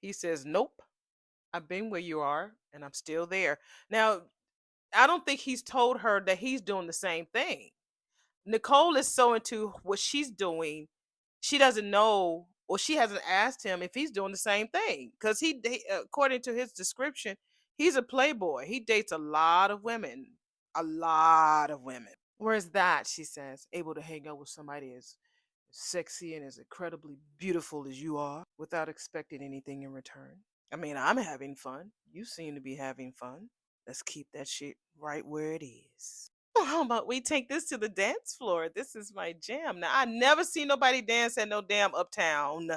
He says, nope. I've been where you are and I'm still there. Now, I don't think he's told her that he's doing the same thing. Nicole is so into what she's doing, she doesn't know, or she hasn't asked him if he's doing the same thing. Because according to his description, he's a playboy. He dates a lot of women. A lot of women. Where's that, she says, able to hang out with somebody as sexy and as incredibly beautiful as you are without expecting anything in return? I mean, I'm having fun. You seem to be having fun. Let's keep that shit right where it is. Well, how about we take this to the dance floor? This is my jam. Now, I never see nobody dance at no damn uptown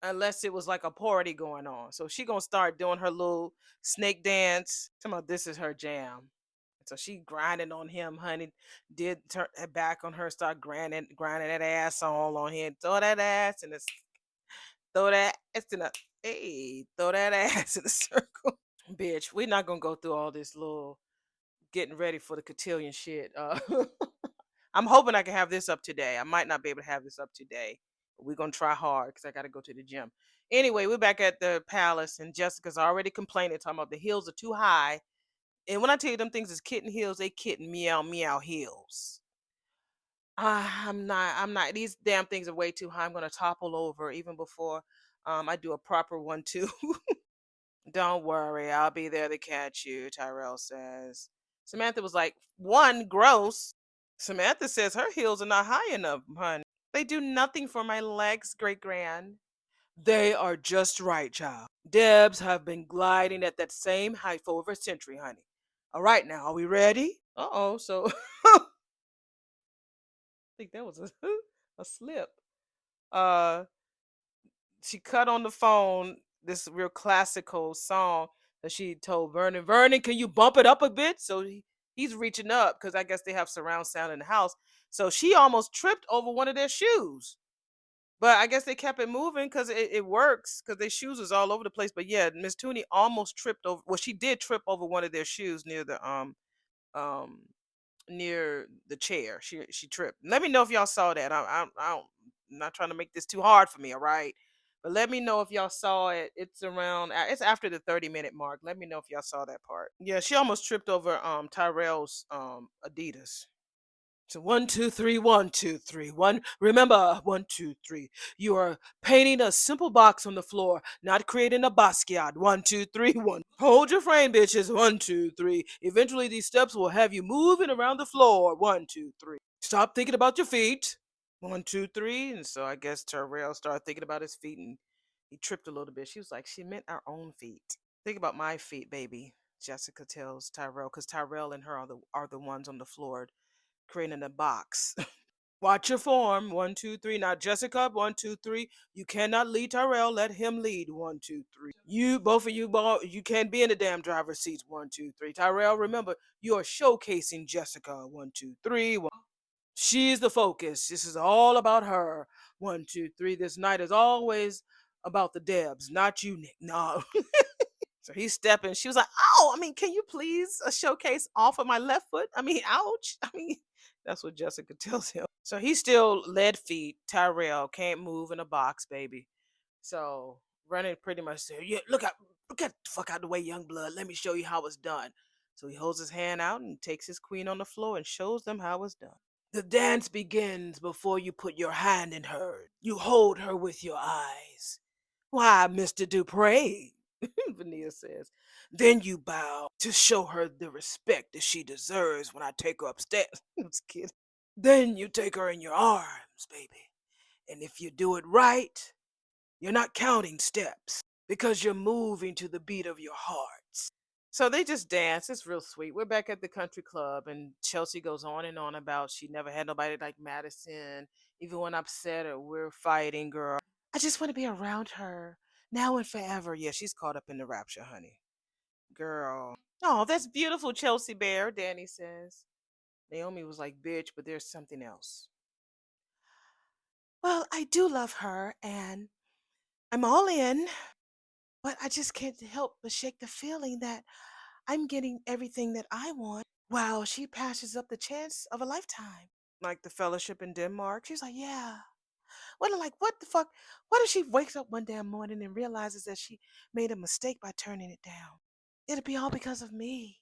unless it was like a party going on. So she gonna start doing her little snake dance. Talking about this is her jam. So she grinding on him, honey. Did turn her back on her, start grinding that ass all on him. Throw that ass in the throw that ass in the hey, throw that ass in the circle. Bitch, we're not gonna go through all this little getting ready for the cotillion shit. I'm hoping I can have this up today. I might not be able to have this up today. But we're gonna try hard because I gotta go to the gym. Anyway, we're back at the palace and Jessica's already complaining, talking about the heels are too high. And when I tell you them things is kitten heels, they kitten meow meow heels. I'm not. These damn things are way too high. I'm gonna topple over even before I do a proper one too. Don't worry, I'll be there to catch you, Tyrell says. Samantha was like, one, gross. Samantha says her heels are not high enough, honey. They do nothing for my legs, great grand. They are just right, child. Debs have been gliding at that same height for over a century, honey. All right, now, are we ready? Uh oh, so I think that was a slip. Uh, she cut on the phone this real classical song that she told Vernon. Vernon, can you bump it up a bit? So he's reaching up because I guess they have surround sound in the house. So she almost tripped over one of their shoes. But I guess they kept it moving because it works because their shoes is all over the place. But yeah, Miss Tooney almost tripped over. Well, she did trip over one of their shoes um near the chair. She tripped. Let me know if y'all saw that. I'm not trying to make this too hard for me. All right. But let me know if y'all saw it. It's around. It's after the 30-minute mark. Let me know if y'all saw that part. Yeah, she almost tripped over Tyrell's Adidas. So one, two, three, one, two, three, one. Remember, one, two, three. You are painting a simple box on the floor, not creating a Basquiat. One, two, three, one. Hold your frame, bitches. One, two, three. Eventually, these steps will have you moving around the floor. One, two, three. Stop thinking about your feet. One, two, three. And so I guess Terrell started thinking about his feet and he tripped a little bit. She was like, she meant our own feet. Think about my feet, baby. Jessica tells Tyrell, because Tyrell and her are the ones on the floor creating a box. Watch your form. One, two, three. Now, Jessica, one, two, three. You cannot lead Tyrell. Let him lead. One, two, three. You, both of you, you can't be in the damn driver's seats. One, two, three. Tyrell, remember, you are showcasing Jessica. One, two, three. One. She's the focus. This is all about her. One, two, three. This night is always about the Debs, not you, Nick. No. So he's stepping. She was like, "Oh, I mean, can you please showcase off of my left foot? I mean, ouch. I mean, that's what Jessica tells him." So he's still lead feet. Tyrell can't move in a box, baby. So running pretty much said, "Yeah, look at the fuck out the way, young blood. Let me show you how it's done." So he holds his hand out and takes his queen on the floor and shows them how it's done. The dance begins before you put your hand in hers. You hold her with your eyes. Why, Mr. Dupre, Vania says. Then you bow to show her the respect that she deserves when I take her upstairs. I was kidding. Then you take her in your arms, baby. And if you do it right, you're not counting steps because you're moving to the beat of your hearts. So they just dance. It's real sweet. We're back at the country club, and Chelsea goes on and on about she never had nobody like Madison. Even when upset or we're fighting, girl. I just want to be around her now and forever. Yeah, she's caught up in the rapture, honey. Girl. Oh, that's beautiful, Chelsea Bear, Danny says. Naomi was like, bitch, but there's something else. Well, I do love her, and I'm all in, but I just can't help but shake the feeling that I'm getting everything that I want while she passes up the chance of a lifetime. Like the fellowship in Denmark. She's like, yeah. What the fuck? What if she wakes up one damn morning and realizes that she made a mistake by turning it down? It'll be all because of me.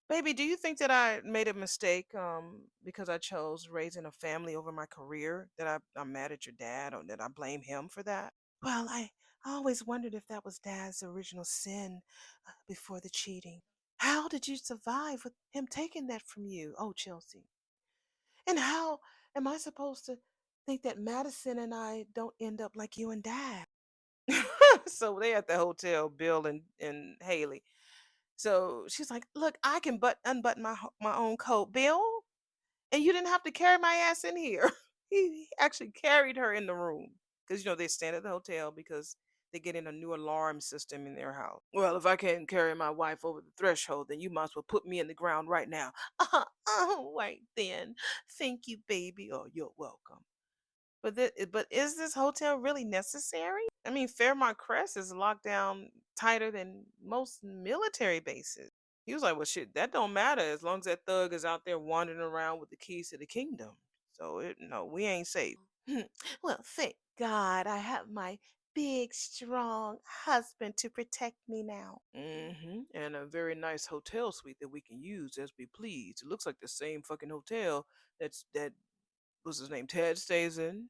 Baby, do you think that I made a mistake because I chose raising a family over my career? That I'm mad at your dad or that I blame him for that? Well, I always wondered if that was Dad's original sin before the cheating. How did you survive with him taking that from you? Oh, Chelsea. And how am I supposed to think that Madison and I don't end up like you and Dad? So they at the hotel, Bill and Haley. So she's like, "Look, I can unbutton my own coat, Bill, and you didn't have to carry my ass in here." He actually carried her in the room because they stand at the hotel because They're getting a new alarm system in their house. Well, if I can't carry my wife over the threshold, then you might as well put me in the ground right now. Oh, right then. Thank you, baby. Oh, you're welcome. But is this hotel really necessary? I mean, Fairmont Crest is locked down tighter than most military bases. He was like, "Well, shit, that don't matter as long as that thug is out there wandering around with the keys to the kingdom. So no, we ain't safe." Well, thank God I have my big, strong husband to protect me now. And a very nice hotel suite that we can use as we please. It looks like the same fucking hotel that was his name Ted stays in,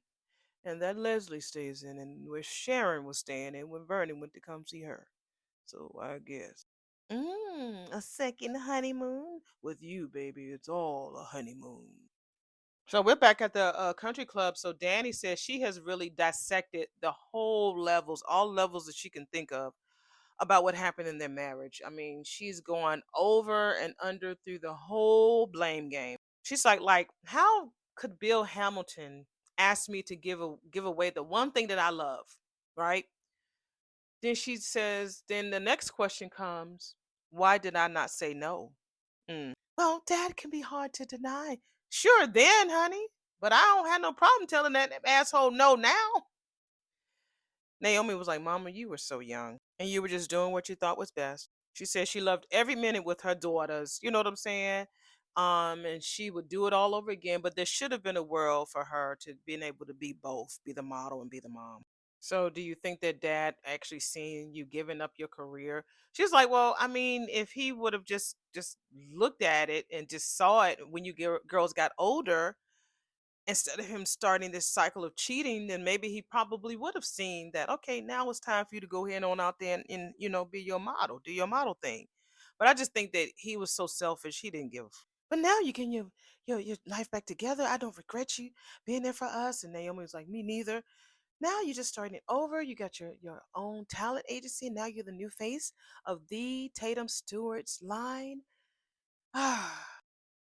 and that Leslie stays in, and where Sharon was staying in when Vernon went to come see her. So I guess. A second honeymoon? With you, baby, it's all a honeymoon. So we're back at the country club. So Danny says she has really dissected the whole levels, all levels that she can think of about what happened in their marriage. I mean, she's gone over and under through the whole blame game. She's like, how could Bill Hamilton ask me to give away the one thing that I love, right? Then she says, then the next question comes, why did I not say no? Well, dad can be hard to deny. Sure, then, honey. But I don't have no problem telling that asshole no now. Naomi was like, Mama, you were so young and you were just doing what you thought was best. She said she loved every minute with her daughters. You know what I'm saying? And she would do it all over again. But there should have been a world for her to being able to be both, be the model and be the mom. So do you think that dad actually seen you giving up your career? She's like, well, I mean, if he would have just looked at it and just saw it when you girls got older, instead of him starting this cycle of cheating, then maybe he probably would have seen that, okay, now it's time for you to go ahead on out there and be your model, do your model thing. But I just think that he was so selfish, he didn't give. But now you can your life back together. I don't regret you being there for us. And Naomi was like, me neither. Now you're just starting it over. You got your own talent agency. And now you're the new face of the Tatum Stewart's line.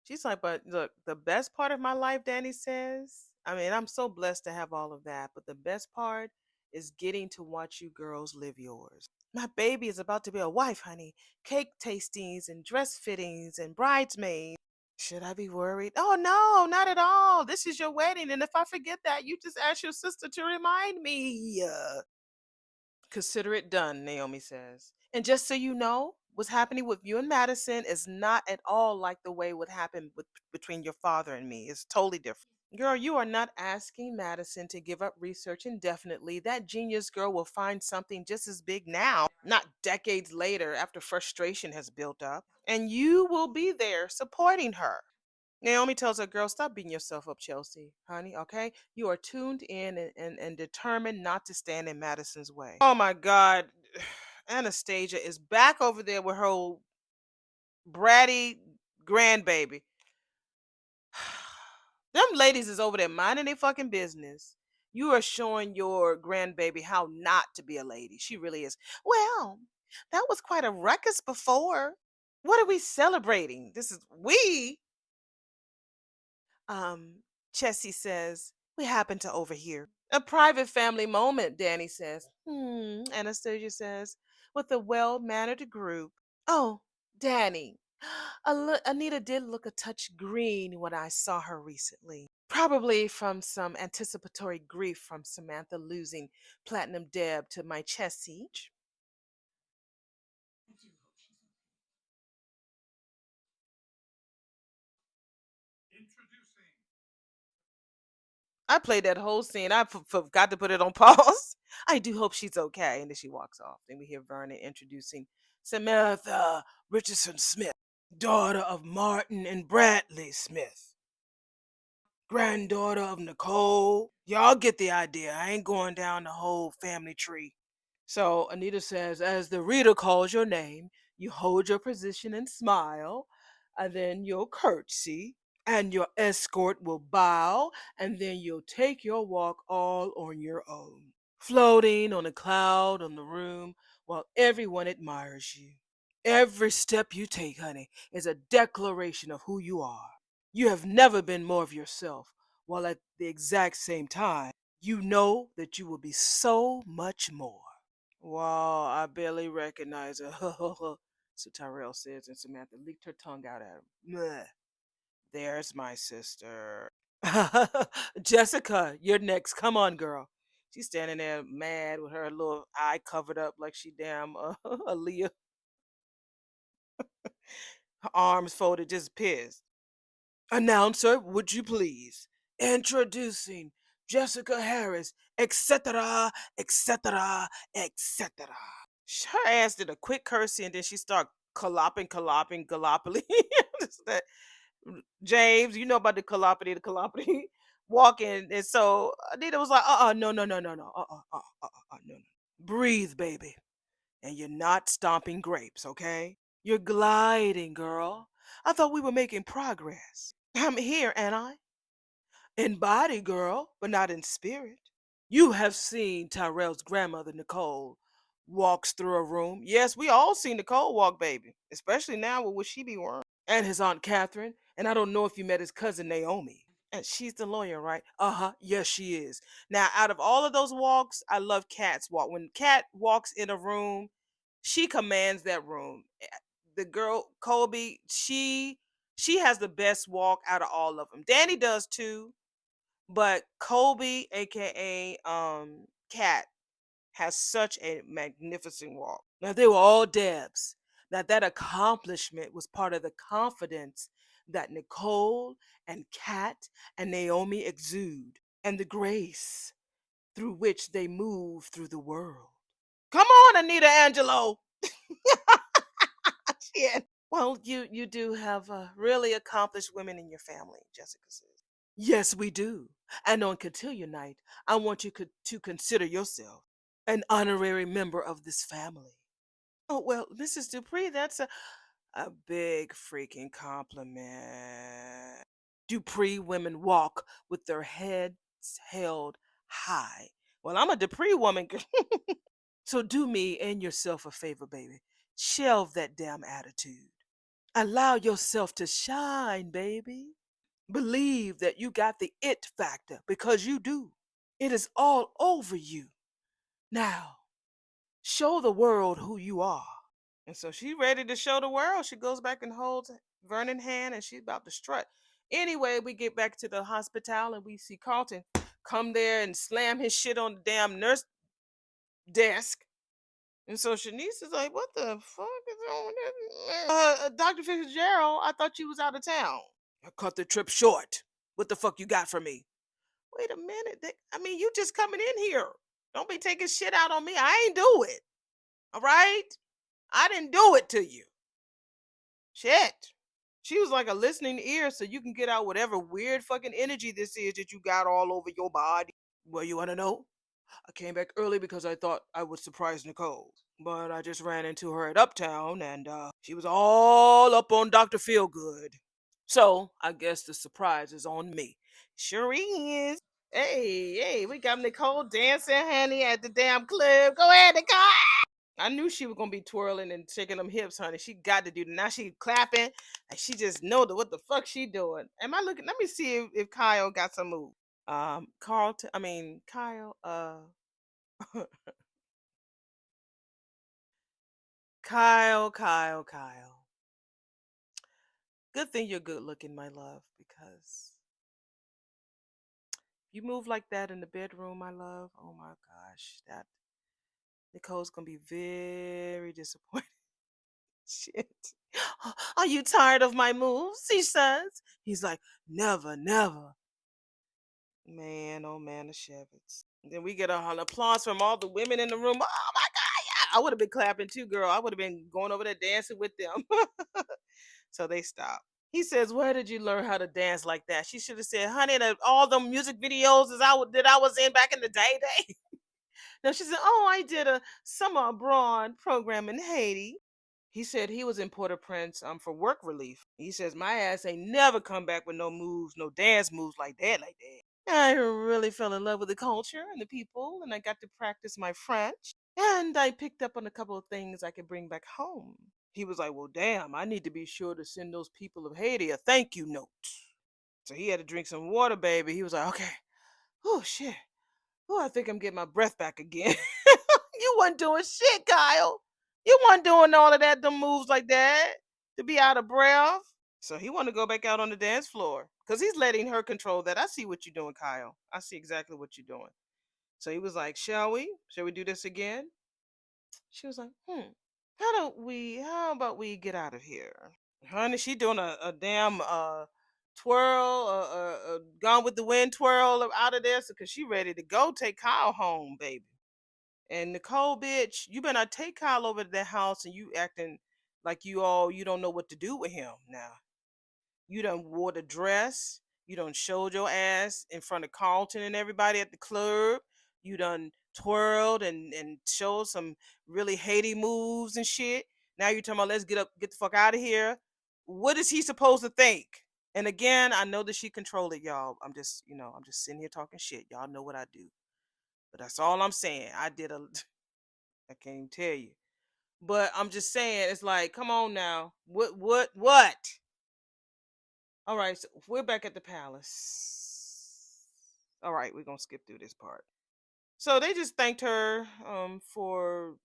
She's like, but look, the best part of my life, Danny says, I mean, I'm so blessed to have all of that. But the best part is getting to watch you girls live yours. My baby is about to be a wife, honey. Cake tastings and dress fittings and bridesmaids. Should I be worried? Oh, no, not at all. This is your wedding. And if I forget that, you just ask your sister to remind me. Consider it done, Naomi says. And just so you know, what's happening with you and Madison is not at all like the way what happened between your father and me. It's totally different. Girl, you are not asking Madison to give up research indefinitely. That genius girl will find something just as big now, not decades later after frustration has built up. And you will be there supporting her. Naomi tells her, girl, stop beating yourself up, Chelsea, honey, okay? You are tuned in and determined not to stand in Madison's way. Oh my God. Anastasia is back over there with her old bratty grandbaby. Them ladies is over there minding their fucking business. You are showing your grandbaby how not to be a lady. She really is. Well, that was quite a ruckus before. What are we celebrating? This is we. Um, Chessie says, we happen to overhear. A private family moment, Danny says. Anastasia says, with a well mannered group. Oh, Danny. Anita did look a touch green when I saw her recently. Probably from some anticipatory grief from Samantha losing Platinum Deb to my Chessie. I played that whole scene. I forgot to put it on pause. I do hope she's okay. And then she walks off. Then we hear Vernon introducing Samantha Richardson Smith, daughter of Martin and Bradley Smith, granddaughter of Nicole. Y'all get the idea. I ain't going down the whole family tree. So Anita says, as the reader calls your name, you hold your position and smile, and then you'll curtsy, and your escort will bow, and then you'll take your walk all on your own, floating on a cloud on the room while everyone admires you. Every step you take, honey, is a declaration of who you are. You have never been more of yourself, while at the exact same time, you know that you will be so much more. Wow, I barely recognize her. So Tyrell says, and Samantha leaked her tongue out at him. Meh. There's my sister. Jessica, you're next. Come on, girl. She's standing there mad with her little eye covered up like she damn Aaliyah, her arms folded, just pissed. Announcer, would you please? Introducing Jessica Harris, etc., etc., etc. Her ass did a quick curtsy and then she started clopping, galopoli. That James, you know about the callopity walking. And so Anita was like, no, no, no, no, no, no, no. Breathe, baby. And you're not stomping grapes, okay? You're gliding, girl. I thought we were making progress. I'm here, ain't I? In body, girl, but not in spirit. You have seen Tyrell's grandmother, Nicole, walks through a room. Yes, we all seen Nicole walk, baby. Especially now with what she be wearing. And his Aunt Catherine. And I don't know if you met his cousin, Naomi. And she's the lawyer, right? Uh-huh. Yes, she is. Now, out of all of those walks, I love Kat's walk. When Kat walks in a room, she commands that room. The girl, Colby, she has the best walk out of all of them. Danny does too, but Colby, aka Cat, has such a magnificent walk. Now they were all Debs. Now that accomplishment was part of the confidence that Nicole and Kat and Naomi exude, and the grace through which they move through the world. Come on, Anita Angelo. Shit. Well, you do have really accomplished women in your family, Jessica says. Yes, we do. And on Cotillion night, I want you to consider yourself an honorary member of this family. Oh, well, Mrs. Dupree, that's a big freaking compliment. Dupree women walk with their heads held high. Well, I'm a Dupree woman. So do me and yourself a favor, baby. Shelve that damn attitude. Allow yourself to shine, baby. Believe that you got the it factor because you do. It is all over you. Now, show the world who you are. And so she's ready to show the world. She goes back and holds Vernon's hand and she's about to strut. Anyway, we get back to the hospital and we see Carlton come there and slam his shit on the damn nurse desk. And so Shanice is like, what the fuck is wrong with this? Dr. Fitzgerald, I thought you was out of town. I cut the trip short. What the fuck you got for me? Wait a minute. I mean, you just coming in here. Don't be taking shit out on me. I ain't do it. All right? I didn't do it to you. Shit. She was like a listening ear so you can get out whatever weird fucking energy this is that you got all over your body. Well, you want to know? I came back early because I thought I would surprise Nicole. But I just ran into her at Uptown and she was all up on Dr. Feelgood. So I guess the surprise is on me. Sure is. Hey, we got Nicole dancing, honey, at the damn club. Go ahead, Nicole. I knew she was gonna be twirling and shaking them hips, honey. She got to do that. Now she clapping, and she just know what the fuck she doing. Am I looking? Let me see if Kyle got some move. Carlton. I mean Kyle. Kyle. Good thing you're good looking, my love, because you move like that in the bedroom, my love. Oh my gosh, that Nicole's gonna be very disappointed. Shit. Are you tired of my moves? She says. He's like, never, never. Man, oh man, the Shevitz. Then we get an applause from all the women in the room. Oh my God, yeah. I would have been clapping too, girl. I would have been going over there dancing with them. So they stop. He says, "Where did you learn how to dance like that?" She should have said, "Honey, all the music videos that I was in back in the day." No, she said, "Oh, I did a summer abroad program in Haiti." He said he was in Port-au-Prince for work relief. He says my ass ain't never come back with no moves, no dance moves like that, like that. I really fell in love with the culture and the people, and I got to practice my French. And I picked up on a couple of things I could bring back home. He was like, well, damn, I need to be sure to send those people of Haiti a thank you note. So he had to drink some water, baby. He was like, okay, oh, shit. Oh, I think I'm getting my breath back again. You wasn't doing shit, Kyle. You wasn't doing all of that, them moves like that to be out of breath. So he want to go back out on the dance floor because he's letting her control that. I see what you're doing, Kyle. I see exactly what you're doing. So he was like, "Shall we? Shall we do this again?" She was like, How about we get out of here?" Honey, she doing a damn twirl, gone with the wind twirl out of there, because she ready to go take Kyle home, baby. And Nicole, bitch, you better not take Kyle over to that house and you acting like you don't know what to do with him now. You done wore the dress. You done showed your ass in front of Carlton and everybody at the club. You done twirled and showed some really Haiti moves and shit. Now you're talking about let's get the fuck out of here. What is he supposed to think? And again, I know that she controlled it, y'all. I'm just sitting here talking shit. Y'all know what I do. But that's all I'm saying. I can't even tell you. But I'm just saying, it's like, come on now. What? All right, so we're back at the palace. All right, we're gonna skip through this part. So they just thanked her for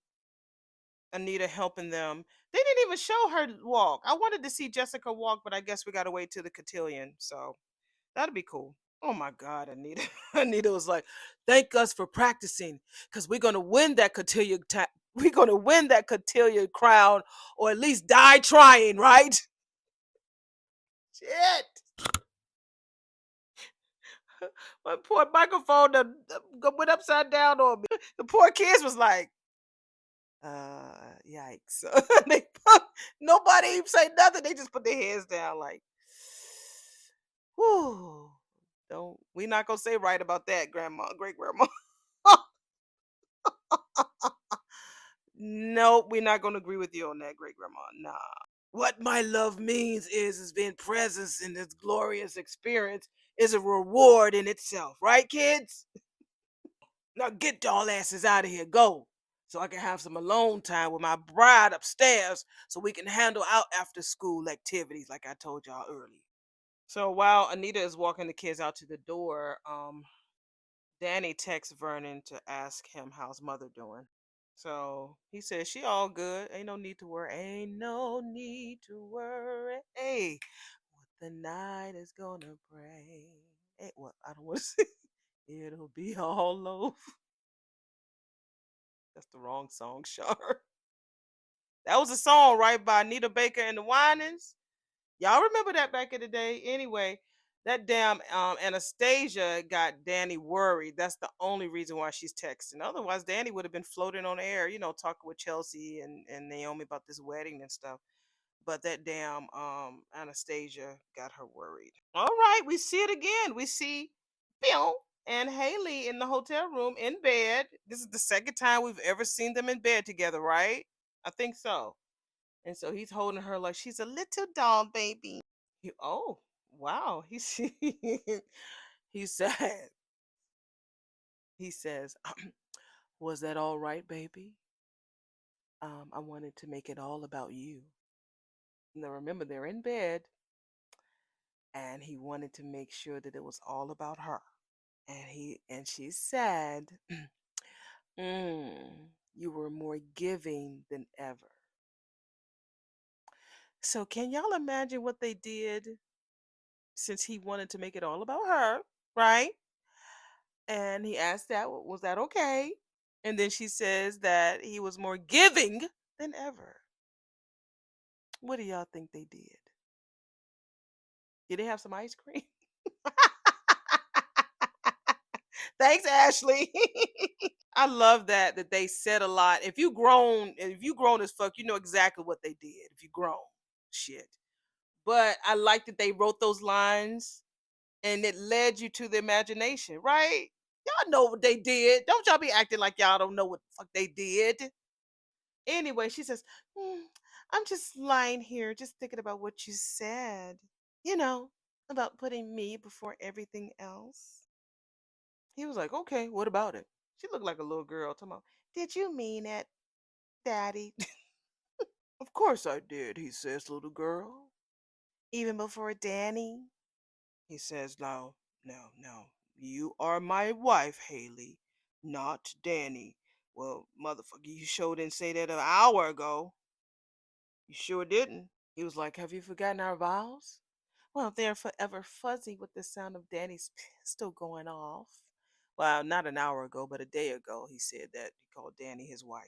Anita helping them. They didn't even show her walk. I wanted to see Jessica walk, but I guess we gotta wait till the cotillion. So that'd be cool. Oh my God, Anita. Anita was like, thank us for practicing, because we're gonna win that cotillion we're gonna win that cotillion crown, or at least die trying, right? Shit. My poor microphone went upside down on me. The poor kids was like, yikes. they, nobody even say nothing. They just put their heads down like, whew. Don't, we not gonna say right about that, grandma, great grandma. Nope, we're not gonna agree with you on that, great grandma. Nah. What my love means is being presence in this glorious experience is a reward in itself, right, kids? Now get y'all asses out of here. Go. So I can have some alone time with my bride upstairs so we can handle out after school activities like I told y'all earlier. So while Anita is walking the kids out to the door, Danny texts Vernon to ask him how's mother doing. So he says she all good. Ain't no need to worry. Ain't no need to worry. Hey, what the night is gonna bring. Hey, what I don't want to say. It'll be all over. That's the wrong song, Shar. That was a song, right, by Anita Baker and the Winans. Y'all remember that back in the day? Anyway, that damn Anastasia got Danny worried. That's the only reason why she's texting. Otherwise, Danny would have been floating on air, talking with Chelsea and Naomi about this wedding and stuff. But that damn Anastasia got her worried. All right, we see it again. We see Bill and Haley in the hotel room in bed. This is the second time we've ever seen them in bed together, right? I think so. And so he's holding her like she's a little doll baby. Oh, wow. He said, he says, was that all right, baby? I wanted to make it all about you. Now remember, they're in bed, and he wanted to make sure that it was all about her. And she said, you were more giving than ever. So can y'all imagine what they did, since he wanted to make it all about her, right? And he asked that, was that okay? And then she says that he was more giving than ever. What do y'all think they did? Did they have some ice cream? Thanks, Ashley. I love that they said a lot. If you grown as fuck, you know exactly what they did. If you grown, shit. But I like that they wrote those lines and it led you to the imagination, right? Y'all know what they did. Don't y'all be acting like y'all don't know what the fuck they did. Anyway, she says, I'm just lying here, just thinking about what you said. You know, about putting me before everything else. He was like, okay, what about it? She looked like a little girl. Talking about, did you mean it, Daddy? Of course I did, he says, little girl. Even before Danny? He says, no, no, no. You are my wife, Haley, not Danny. Well, motherfucker, you sure didn't say that an hour ago. You sure didn't. He was like, have you forgotten our vows? Well, they're forever fuzzy with the sound of Danny's pistol going off. Well, not an hour ago, but a day ago, he said that he called Danny his wife.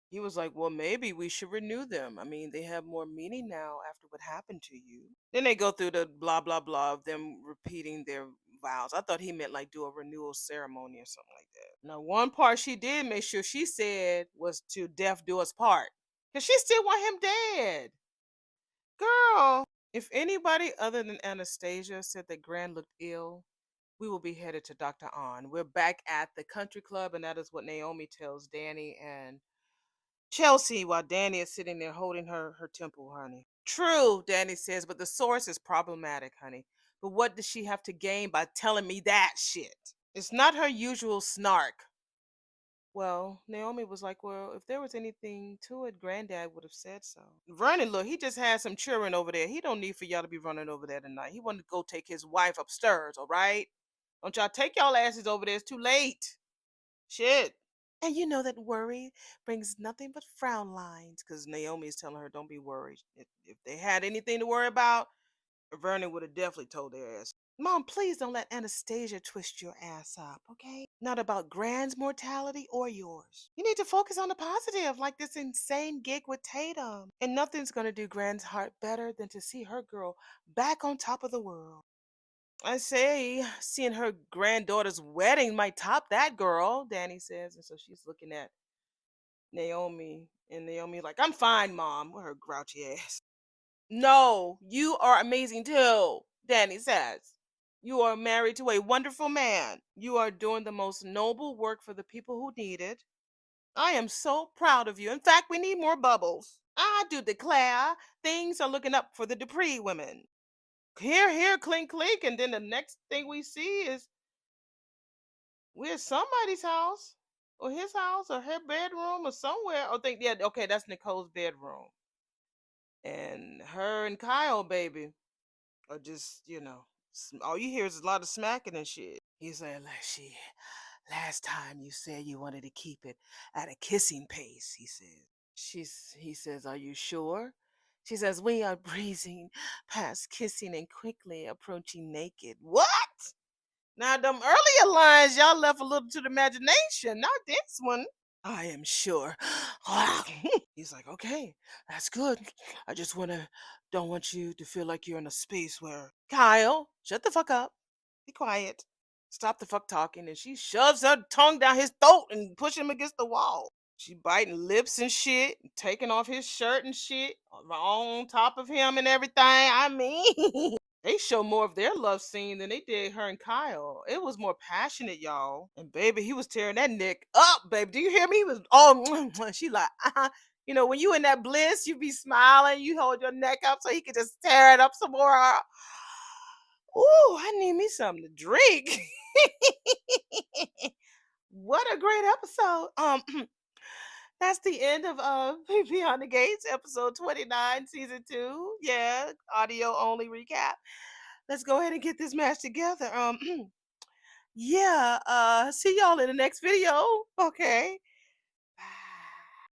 He was like, well, maybe we should renew them. I mean, they have more meaning now after what happened to you. Then they go through the blah, blah, blah of them repeating their vows. I thought he meant like do a renewal ceremony or something like that. Now, one part she did make sure she said was to death do us part. Because she still want him dead. Girl, if anybody other than Anastasia said that Gran looked ill, we will be headed to Dr. On. We're back at the country club, and that is what Naomi tells Danny and Chelsea while Danny is sitting there holding her temple, honey. True, Danny says, but the source is problematic, honey. But what does she have to gain by telling me that shit? It's not her usual snark. Well, Naomi was like, well, if there was anything to it, Granddad would have said so. Vernon, look, he just had some children over there. He don't need for y'all to be running over there tonight. He wanted to go take his wife upstairs, all right? Don't y'all take y'all asses over there. It's too late. Shit. And you know that worry brings nothing but frown lines because Naomi is telling her, don't be worried. If they had anything to worry about, Vernon would have definitely told their ass. Mom, please don't let Anastasia twist your ass up, okay? Not about Grand's mortality or yours. You need to focus on the positive, like this insane gig with Tatum. And nothing's gonna do Grand's heart better than to see her girl back on top of the world. I say, seeing her granddaughter's wedding might top that girl, Danny says. And so she's looking at Naomi, and Naomi like, I'm fine, Mom, with her grouchy ass. No, you are amazing too, Danny says. You are married to a wonderful man. You are doing the most noble work for the people who need it. I am so proud of you. In fact, we need more bubbles. I do declare things are looking up for the Dupree women. Here, here, clink, clink. And then the next thing we see is we're at somebody's house or his house or her bedroom or somewhere. Oh, think, yeah, okay, that's Nicole's bedroom. And her and Kyle, baby, are just, all you hear is a lot of smacking and shit. He's like, last time you said you wanted to keep it at a kissing pace, he says. He says, are you sure? She says, we are breezing past kissing and quickly approaching naked. What? Now, them earlier lines, y'all left a little to the imagination, not this one. I am sure. He's like, okay, that's good. I just don't want you to feel like you're in a space where Kyle, shut the fuck up. Be quiet. Stop the fuck talking. And she shoves her tongue down his throat and push him against the wall. She biting lips and shit, taking off his shirt and shit, on top of him and everything. I mean, they show more of their love scene than they did her and Kyle. It was more passionate, y'all. And baby, he was tearing that neck up, baby. Do you hear me? He was she like, when you in that bliss, you be smiling, you hold your neck up so he could just tear it up some more. Ooh, I need me something to drink. What a great episode. That's the end of Beyond the Gates, episode 29, season 2. Yeah, audio only recap. Let's go ahead and get this match together. Yeah, see y'all in the next video. Okay.